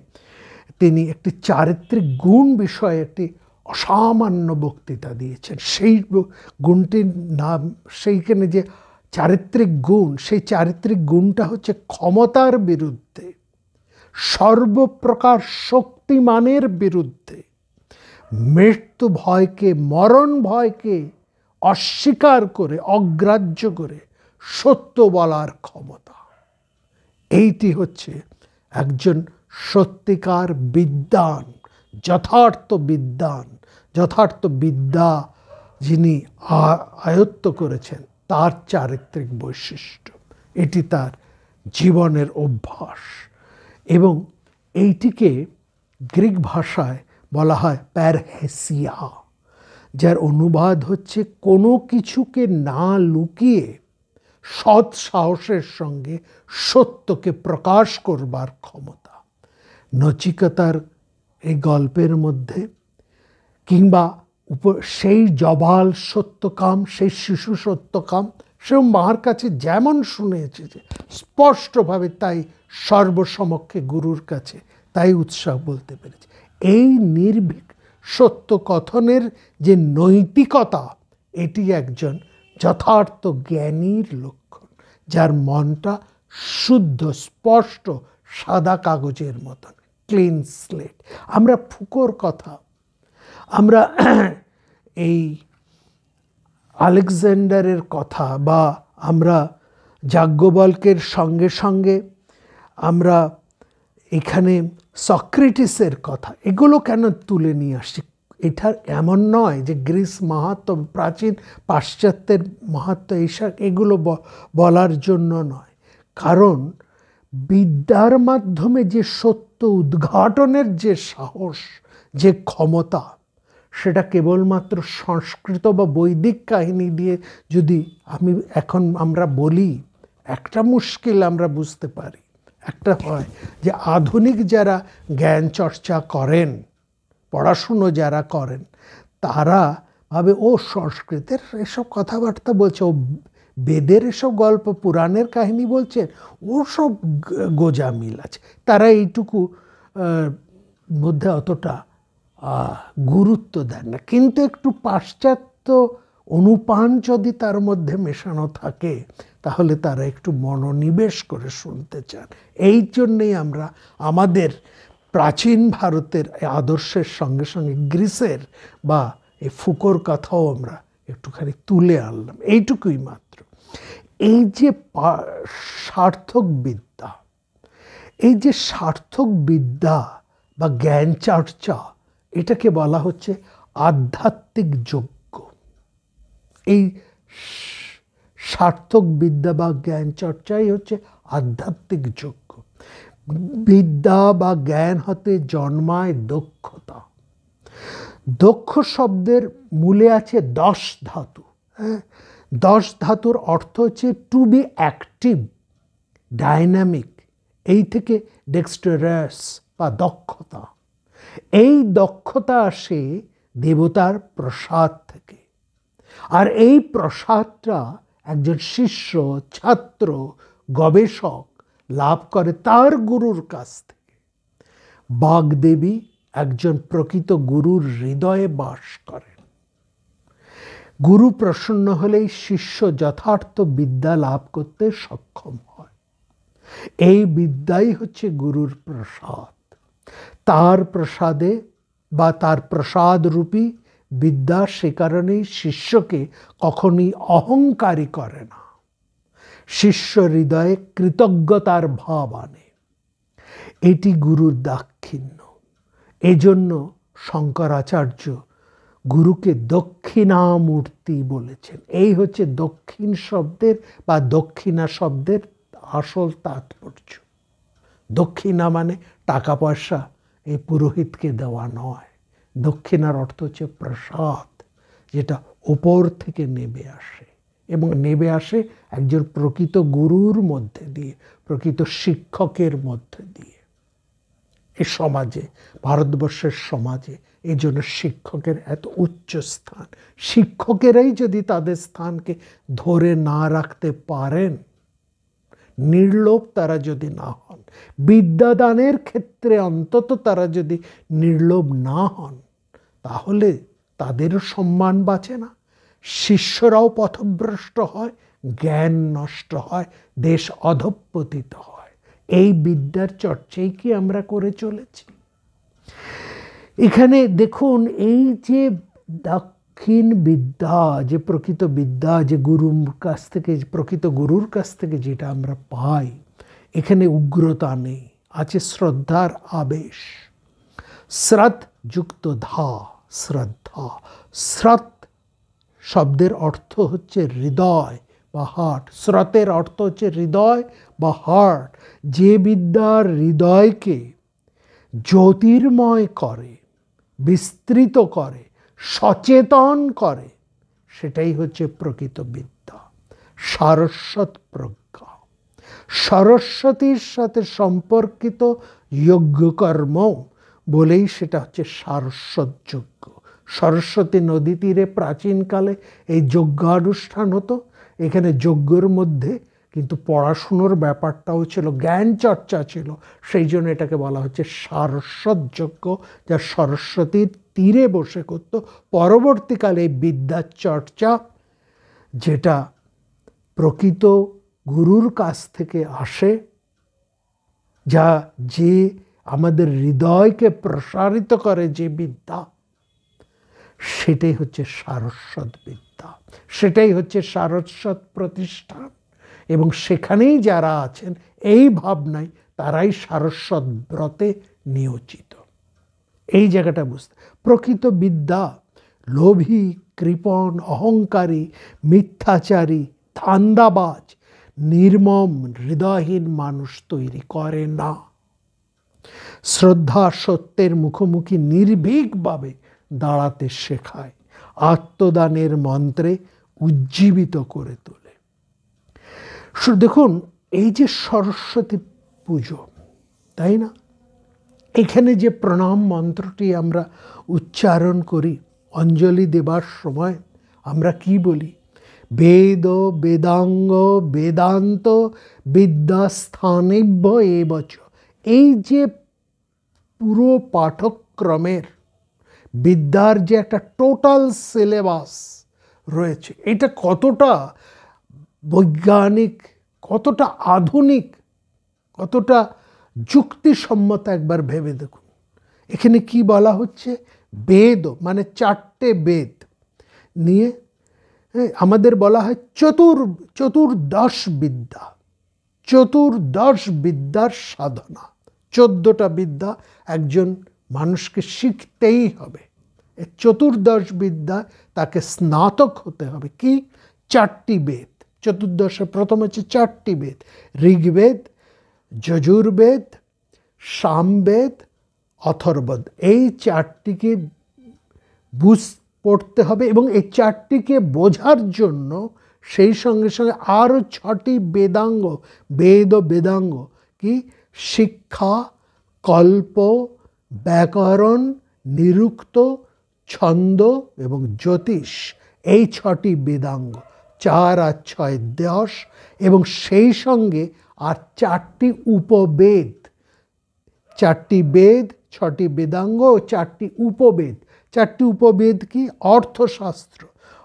তিনি একটি চারিত্রিক গুণ বিষয়ে একটি অসামান্য বক্তৃতা দিয়েছেন। সেই গুণটির নাম, সেইখানে যে চারিত্রিক গুণ, সেই চারিত্রিক গুণটা হচ্ছে ক্ষমতার বিরুদ্ধে, সর্বপ্রকার শক্তিমানের বিরুদ্ধে, মৃত্যু ভয়কে, মরণ ভয়কে অস্বীকার করে, অগ্রাহ্য করে সত্য বলার ক্ষমতা। এইটি হচ্ছে একজন সত্যিকার বিদ্বান, যথার্থ বিদ্বান, যথার্থ বিদ্যা যিনি আয়ত্ত করেছেন তার চারিত্রিক বৈশিষ্ট্য। এটি তার জীবনের অভ্যাস। এবং এইটিকে গ্রিক ভাষায় বলা হয় প্যারহেসিয়া, যার অনুবাদ হচ্ছে কোনো কিছুকে না লুকিয়ে সৎ সাহসের সঙ্গে সত্যকে প্রকাশ করবার ক্ষমতা। নচিকেতার এই গল্পের মধ্যে, কিংবা সেই জবাল সত্যকাম, সেই শিশু সত্যকাম, সেও মার কাছে যেমন শুনেছে যে স্পষ্টভাবে তাই সর্বসমক্ষে গুরুর কাছে তাই উৎসাহ বলতে পেরেছে। এই নির্ভীক সত্য কথনের যে নৈতিকতা, এটি একজন যথার্থ জ্ঞানীর লক্ষণ, যার মনটা শুদ্ধ, স্পষ্ট, সাদা কাগজের মতন, ক্লিন স্লেট। আমরা ফুকোর কথা, আমরা এই আলেকজান্ডারের কথা, বা আমরা যাজ্ঞবল্কের সঙ্গে সঙ্গে আমরা এখানে সক্রেটিসের কথা, এগুলো কেন তুলে নিয়ে আসছি? এটা এমন নয় যে গ্রিস মাহাত্ম্য, প্রাচীন পাশ্চাত্যের মাহাত্ম্য এইসব এগুলো বলার জন্য নয়। কারণ বিদ্যার মাধ্যমে যে সত্য উদ্ঘাটনের যে সাহস, যে ক্ষমতা, সেটা কেবলমাত্র সংস্কৃত বা বৈদিক কাহিনী দিয়ে যদি আমরা বলি, একটা মুশকিল আমরা বুঝতে পারি। একটা হয় যে আধুনিক যারা জ্ঞান চর্চা করেন, পড়াশুনো যারা করেন, তারা ভাবে ও সংস্কৃতের এসব কথাবার্তা বলছে, ও বেদের এসব গল্প, পুরাণের কাহিনী বলছেন, ও সব গোজামিল আছে। তারা এইটুকু মধ্যে অতটা গুরুত্ব দেন না। কিন্তু একটু পাশ্চাত্য অনুপান যদি তার মধ্যে মেশানো থাকে, তাহলে তারা একটু মনোনিবেশ করে শুনতে চান। এই জন্যেই আমরা আমাদের প্রাচীন ভারতের আদর্শের সঙ্গে সঙ্গে গ্রিসের বা এই ফুকোর কথাও আমরা একটুখানি তুলে আনলাম, এইটুকুই মাত্র। এই যে সার্থক বিদ্যা, এই যে সার্থক বিদ্যা বা জ্ঞান চর্চা, এটাকে বলা হচ্ছে আধ্যাত্মিক যজ্ঞ। এই সার্থক বিদ্যা বা জ্ঞান চর্চাই হচ্ছে আধ্যাত্মিক যজ্ঞ। বিদ্যা বা জ্ঞান হতে জন্মায় দক্ষতা। দক্ষ শব্দের মূলে আছে 10 ধাতু। 10 ধাতুর অর্থ হচ্ছে টু বি অ্যাক্টিভ, ডাইনামিক। এই থেকে ডেক্সটারাস বা দক্ষতা। এই দক্ষতা আসে দেবতার প্রসাদ থেকে। আর এই প্রসাদটা একজন শিষ্য, ছাত্র, গবেষক লাভ করে তার গুরুর কাছ থেকে। বাগদেবী একজন প্রকৃত গুরুর হৃদয়ে বাস করেন। গুরু প্রসন্ন হলেই শিষ্য যথার্থ বিদ্যা লাভ করতে সক্ষম হয়। এই বিদ্যাই হচ্ছে গুরুর প্রসাদ। তার প্রসাদে বা তার প্রসাদ রূপী বিদ্যা সে কারণেই শিষ্যকে কখনই অহংকারী করে না, শিষ্য হৃদয়ে কৃতজ্ঞতার ভাব আনে। এটি গুরুর দাক্ষিণ্য। এজন্য শঙ্করাচার্য গুরুকে দক্ষিণামূর্তি বলেছেন। এই হচ্ছে দক্ষিণ শব্দের বা দক্ষিণা শব্দের আসল তাৎপর্য। দক্ষিণা মানে টাকা পয়সা এই পুরোহিতকে দেওয়া নয়। দক্ষিণার অর্থ হচ্ছে প্রসাদ, যেটা ওপর থেকে নেমে আসে, এবং নেমে আসে একজন প্রকৃত গুরুর মধ্যে দিয়ে, প্রকৃত শিক্ষকের মধ্যে দিয়ে। এই সমাজে, ভারতবর্ষের সমাজে এই জন্য শিক্ষকের এত উচ্চ স্থান। শিক্ষকেরাই যদি তাদের স্থানকে ধরে না রাখতে পারেন, নির্লোভ তারা যদি না হন, বিদ্যাদানের ক্ষেত্রে অন্তত তারা যদি নির্লোভ না হন, তাহলে তাদেরও সম্মান বাঁচে না, শিষ্যরাও পথভ্রষ্ট হয়, জ্ঞান নষ্ট হয়, দেশ অধঃপতিত হয়। এই বিদ্যার চর্চাই কি আমরা করে চলেছি? এখানে দেখুন, এই যে দক্ষিণ বিদ্যা, যে প্রকৃত বিদ্যা, যে গুরুর কাছ থেকে, প্রকৃত গুরুর কাছ থেকে যেটা আমরা পাই, এখানে উগ্রতা নেই, আছে শ্রদ্ধার আবেশ। শ্রদ্ধ যুক্ত ধা, শ্রদ্ধা। শ্রদ্ধ শব্দের অর্থ হচ্ছে হৃদয় বা হার্ট। শ্রতের অর্থ হচ্ছে হৃদয় বা হার্ট। যে বিদ্যার হৃদয়কে জ্যোতির্ময় করে, বিস্তৃত করে, সচেতন করে, সেটাই হচ্ছে প্রকৃত বিদ্যা। সারস্বত প্রজ্ঞা, সরস্বতীর সাথে সম্পর্কিত যজ্ঞকর্ম বলেই সেটা হচ্ছে সারস্বত যজ্ঞ। সরস্বতী নদী তীরে প্রাচীনকালে এই যজ্ঞানুষ্ঠান হতো। এখানে যজ্ঞের মধ্যে কিন্তু পড়াশুনোর ব্যাপারটাও ছিল, জ্ঞান চর্চা ছিল, সেই জন্য এটাকে বলা হচ্ছে সারস্বত যজ্ঞ, যা সরস্বতীর তীরে বসে করত। পরবর্তীকালে এই বিদ্যার চর্চা, যেটা প্রকৃত গুরুর কাছ থেকে আসে, যা যে আমাদের হৃদয়কে প্রসারিত করে যে বিদ্যা, সেটাই হচ্ছে সারস্বত বিদ্যা, সেটাই হচ্ছে সারস্বত প্রতিষ্ঠান। এবং সেখানেই যারা আছেন এই ভাবনায়, তারাই সারস্বত ব্রতে নিয়োজিত। এই জায়গাটা বুঝতে, প্রকৃত বিদ্যা লোভী, কৃপণ, অহংকারী, মিথ্যাচারী, ধান্দাবাজ, নির্মম, হৃদয়হীন মানুষ তৈরি করে না। শ্রদ্ধা সত্যের মুখোমুখি নির্ভীকভাবে দাঁড়াতে শেখায়, আত্মদানের মন্ত্রে উজ্জীবিত করে তোলে। দেখুন, এই যে সরস্বতী পুজো, তাই না, এখানে যে প্রণাম মন্ত্রটি আমরা উচ্চারণ করি অঞ্জলি দেবার সময়, আমরা কি বলি? বেদ বেদাঙ্গ বেদান্ত বিদ্যাস্থানেভ্য এবচ। এই যে পুরো পাঠক্রমের বিদ্যার যে একটা টোটাল সিলেবাস রয়েছে, এটা কতটা বৈজ্ঞানিক, কতটা আধুনিক, কতটা যুক্তিসম্মত একবার ভেবে দেখুন। এখানে কি বলা হচ্ছে? বেদ মানে 4টে বেদ নিয়ে আমাদের বলা হয় চতুর্দশ বিদ্যা। চতুর্দশ বিদ্যার সাধনা, 14টা বিদ্যা একজন মানুষকে শিখতেই হবে। এই চতুর্দশ বিদ্যা তাকে স্নাতক হতে হবে। কি? 4টি বেদ। চতুর্দশে প্রথম হচ্ছে 4টি বেদ: ঋগ্বেদ, যজুর্বেদ, সামবেদ, অথর্ববেদ। এই 4টিকে পড়তে হবে এবং এই 4টিকে বোঝার জন্য সেই সঙ্গে সঙ্গে আরও 6টি বেদাঙ্গ, বেদ ও বেদাঙ্গ কি? শিক্ষা, কল্প, ব্যাকরণ, নিরুক্ত, ছন্দ এবং জ্যোতিষ, এই 6টি বেদাঙ্গ। 4 আর 6 10, এবং সেই সঙ্গে আর 4টি উপবেদ। 4টি বেদ, 6টি বেদাঙ্গ ও 4টি উপবেদ। 4টি উপবেদ কি? অর্থশাস্ত্র,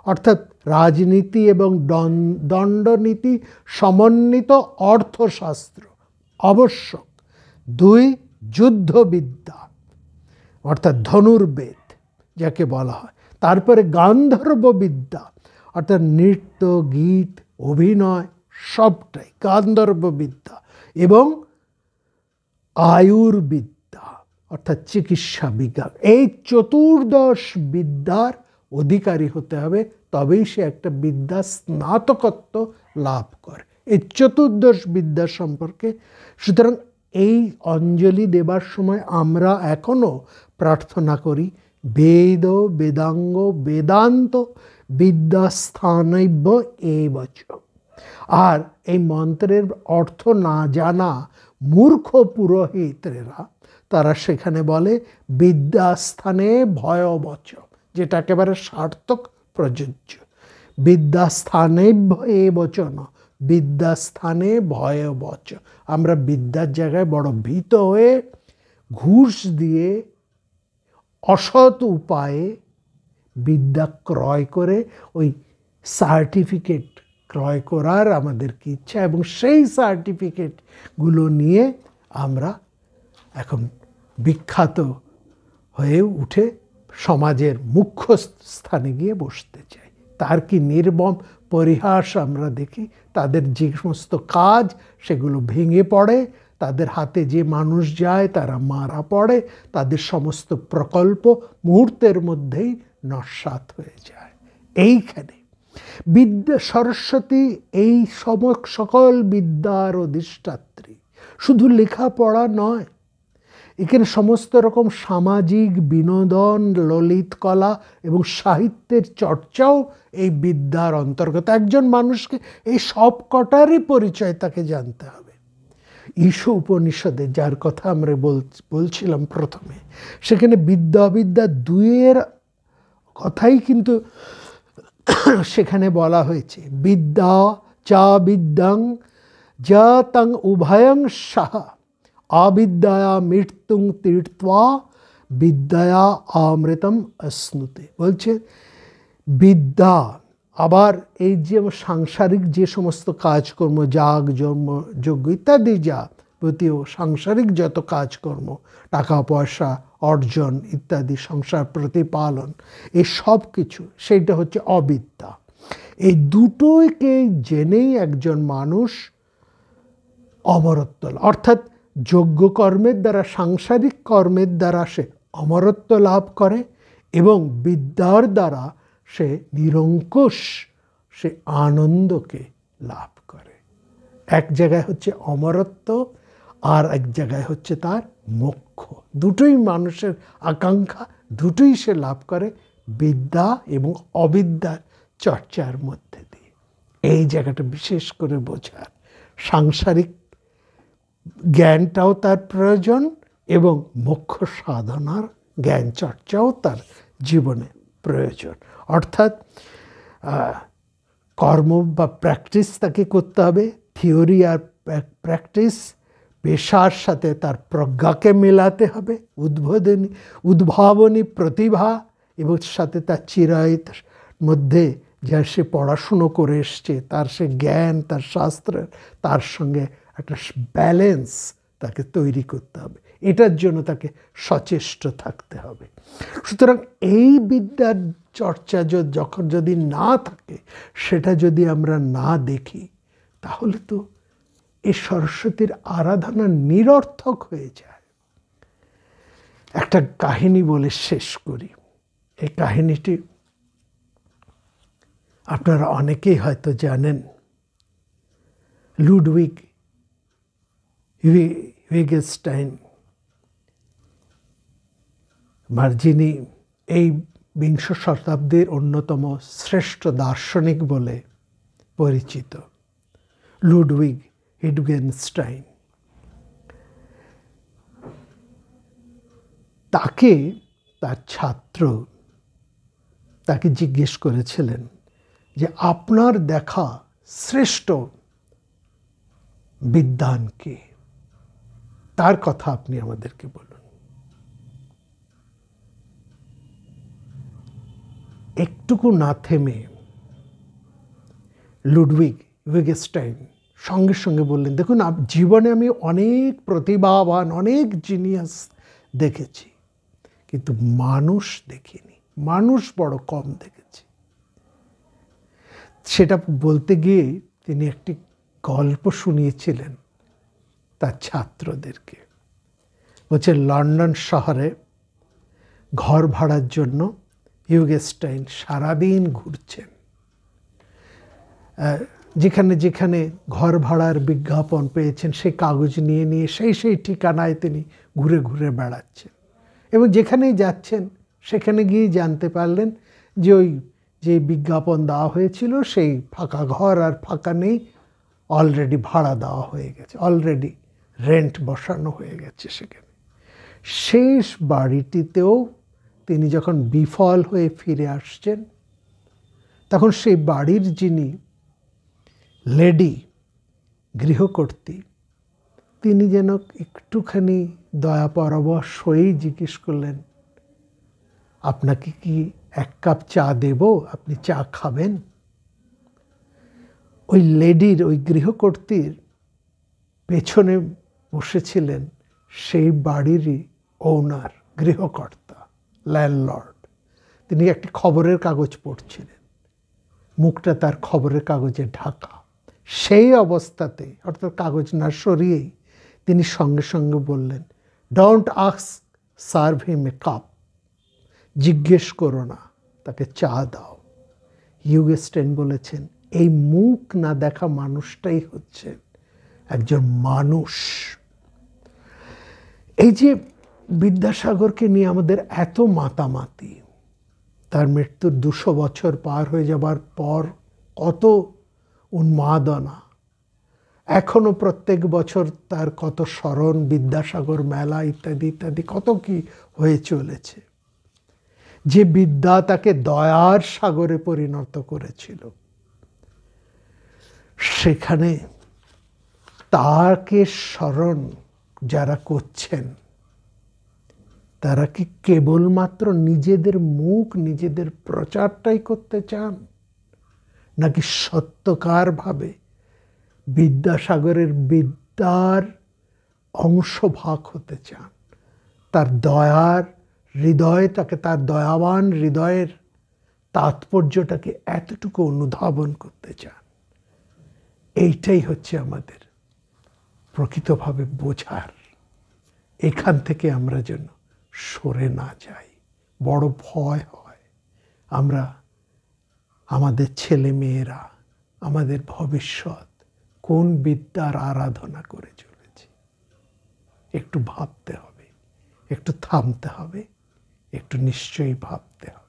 অর্থাৎ রাজনীতি এবং দণ্ডনীতি সমন্বিত অর্থশাস্ত্র আবশ্যক। 2 যুদ্ধবিদ্যা, অর্থাৎ ধনুর্বেদ যাকে বলা হয়। তারপরে গান্ধর্ব বিদ্যা, অর্থাৎ নৃত্য, গীত, অভিনয় সবটাই গান্ধর্ব বিদ্যা। এবং আয়ুর্বিদ্যা, অর্থাৎ চিকিৎসা বিজ্ঞান। এই চতুর্দশ বিদ্যার অধিকারী হতে হবে, তবেই সে একটা বিদ্যা স্নাতকত্ব লাভ করে। এই চতুর্দশ বিদ্যা সম্পর্কে, সুতরাং এই অঞ্জলি দেবার সময় আমরা এখনো প্রার্থনা করি বেদ বেদাঙ্গ বেদান্ত বিদ্যাস্থানৈব্য এবচ। আর এই মন্ত্রের অর্থ না জানা মূর্খ পুরোহিতরা, তারা সেখানে বলে বিদ্যাস্থানে ভয়বচ, যেটা একেবারে সার্থক প্রযোজ্য। বিদ্যাস্থানেভ্য এবচন, বিদ্যাস্থানে ভয়বচ। আমরা বিদ্যার জায়গায় বড় ভীত হয়ে ঘুষ দিয়ে অসৎ উপায়ে বিদ্যা ক্রয় করে ওই সার্টিফিকেট ক্রয় করার আমাদের কি ইচ্ছা, এবং সেই সার্টিফিকেটগুলো নিয়ে আমরা এখন বিখ্যাত হয়ে উঠে সমাজের মুখ্য স্থানে গিয়ে বসতে চায়। তার কি নির্মম পরিহাস আমরা দেখি। তাদের যে সমস্ত কাজ সেগুলো ভেঙে পড়ে, তাদের হাতে যে মানুষ যায় তারা মারা পড়ে, তাদের সমস্ত প্রকল্প মুহূর্তের মধ্যেই নস্যাৎ হয়ে যায়। এইখানে বিদ্যা সরস্বতী এই সকল বিদ্যার অধিষ্ঠাত্রী। শুধু লেখাপড়া নয়, এখানে সমস্ত রকম সামাজিক বিনোদন, ললিত কলা এবং সাহিত্যের চর্চাও এই বিদ্যার অন্তর্গত। একজন মানুষকে এই সব কটারই পরিচয় তাকে জানতে হবে। ঈশ উপনিষদে, যার কথা আমরা বলছিলাম প্রথমে, সেখানে বিদ্যা অবিদ্যা দুইয়ের কথাই কিন্তু সেখানে বলা হয়েছে। বিদ্যা চা বিদ্যাং যা তং উভয়ং সাহা আবিদ্যায়া মৃত্যুং তীর্থা বিদ্যায়া অমৃতম অশ্নুতে। বলছে বিদ্যা, আবার এই যে সাংসারিক যে সমস্ত কাজকর্ম, যাগ যজ্ঞ ইত্যাদি যাবতীয় সাংসারিক যত কাজকর্ম, টাকা পয়সা অর্জন ইত্যাদি, সংসার প্রতিপালন, এই সব কিছু, সেইটা হচ্ছে অবিদ্যা। এই দুটোকে জেনেই একজন মানুষ অমরত্ব, অর্থাৎ যজ্ঞ কর্মের দ্বারা, সাংসারিক কর্মের দ্বারা সে অমরত্ব লাভ করে, এবং বিদ্যার দ্বারা সে নিরঙ্কুশ, সে আনন্দকে লাভ করে। এক জায়গায় হচ্ছে অমরত্ব, আর এক জায়গায় হচ্ছে তার মোক্ষ। দুটোই মানুষের আকাঙ্ক্ষা, দুটোই সে লাভ করে বিদ্যা এবং অবিদ্যার চর্চার মধ্যে দিয়ে। এই জায়গাটা বিশেষ করে বোঝার, সাংসারিক জ্ঞানটাও তার প্রয়োজন এবং মোক্ষ সাধনার জ্ঞান চর্চাও তার জীবনে প্রয়োজন। অর্থাৎ কর্ম বা প্র্যাকটিস তাকে করতে হবে, থিওরি আর প্র্যাকটিস, পেশার সাথে তার প্রজ্ঞাকে মেলাতে হবে, উদ্ভাবনী প্রতিভা এবং সাথে তার চিরায়ুর মধ্যে যা সে পড়াশুনো করে এসছে, তার সে জ্ঞান, তার শাস্ত্রের, তার সঙ্গে একটা ব্যালেন্স তাকে তৈরি করতে হবে। এটার জন্য তাকে সচেষ্ট থাকতে হবে। সুতরাং এই বিদ্যার চর্চা যখন যদি না থাকে, সেটা যদি আমরা না দেখি, তাহলে তো এই সরস্বতীর আরাধনা নিরর্থক হয়ে যায়। একটা কাহিনী বলে শেষ করি। এই কাহিনীটি আপনারা অনেকেই হয়তো জানেন। লুডউইগ উইটগেনস্টাইন, যিনি এই বিংশ শতাব্দীর অন্যতম শ্রেষ্ঠ দার্শনিক বলে পরিচিত, লুডউইগ উইটগেনস্টাইন, তাকে তার ছাত্র তাকে জিজ্ঞেস করেছিলেন যে আপনার দেখা শ্রেষ্ঠ বিদ্বান কে, তার কথা আপনি আমাদেরকে বলুন। একটুকু না থেমে লুডউইগ উইটগেনস্টাইন সঙ্গে সঙ্গে বললেন, দেখুন জীবনে আমি অনেক প্রতিভাবান, অনেক জিনিয়াস দেখেছি, কিন্তু মানুষ দেখিনি, মানুষ বড় কম দেখেছি। সেটা বলতে গিয়ে তিনি একটি গল্প শুনিয়েছিলেন তার ছাত্রদেরকে। বলছে লন্ডন শহরে ঘর ভাড়ার জন্য উইটগেনস্টাইন সারাদিন ঘুরছেন। যেখানে যেখানে ঘর ভাড়ার বিজ্ঞাপন পেয়েছেন সেই কাগজ নিয়ে নিয়ে সেই ঠিকানায় তিনি ঘুরে ঘুরে বেড়াচ্ছেন, এবং যেখানেই যাচ্ছেন সেখানে গিয়ে জানতে পারলেন যে ওই যে বিজ্ঞাপন দেওয়া হয়েছিল সেই ফাঁকা ঘর আর ফাঁকা নেই, অলরেডি ভাড়া দেওয়া হয়ে গেছে, অলরেডি রেন্ট বসানো হয়ে গেছে সেখানে। শেষ বাড়িটিতেও তিনি যখন বিফল হয়ে ফিরে আসছেন, তখন সেই বাড়ির যিনি লেডি, গৃহকর্ত্রী, তিনি যেন একটুখানি দয়া পরবশ হয়েই জিজ্ঞেস করলেন, আপনাকে কি এক কাপ চা দেব, আপনি চা খাবেন? ওই লেডির, ওই গৃহকর্ত্রীর পেছনে বসেছিলেন সেই বাড়িরই ওনার, গৃহকর্তা, ল্যান্ডলর্ড। তিনি একটি খবরের কাগজ পড়ছিলেন, মুখটা তার খবরের কাগজে ঢাকা। সেই অবস্থাতে অর্থাৎ কাগজ না সরিয়েই তিনি সঙ্গে সঙ্গে বললেন, don't ask, serve him A cup. জিজ্ঞেস করো না, তাকে চা দাও। হিউগেস্টেন বলেছেন, এই মুখ না দেখা মানুষটাই হচ্ছেন একজন মানুষ। এই যে বিদ্যাসাগরকে নিয়ে আমাদের এত মাতামাতি, তার মৃত্যুর 200 বছর পার হয়ে যাবার পর কত উন্মাদনা, এখনো প্রত্যেক বছর তার কত স্মরণ, বিদ্যাসাগর মেলা ইত্যাদি ইত্যাদি কত কি হয়ে চলেছে। যে বিদ্যা তাকে দয়ার সাগরে পরিণত করেছিল, সেখানে তাকে স্মরণ যারা করছেন, তারা কি কেবলমাত্র নিজেদের মুখ, নিজেদের প্রচারটাই করতে চান, নাকি সত্যকারভাবে বিদ্যাসাগরের বিদ্যার অংশভাগ হতে চান, তার দয়ার হৃদয়টাকে, তার দয়াবান হৃদয়ের তাৎপর্যটাকে এতটুকু অনুধাবন করতে চান? এইটাই হচ্ছে আমাদের প্রকৃতভাবে বোঝার। এখান থেকে আমরা যেন সরে না যাই। বড় ভয় হয়, আমরা আমাদের ছেলে মেয়েরা, আমাদের ভবিষ্যৎ কোন বিদ্যার আরাধনা করে চলেছি। একটু ভাবতে হবে, একটু থামতে হবে, একটু নিশ্চয়ই ভাবতে হবে।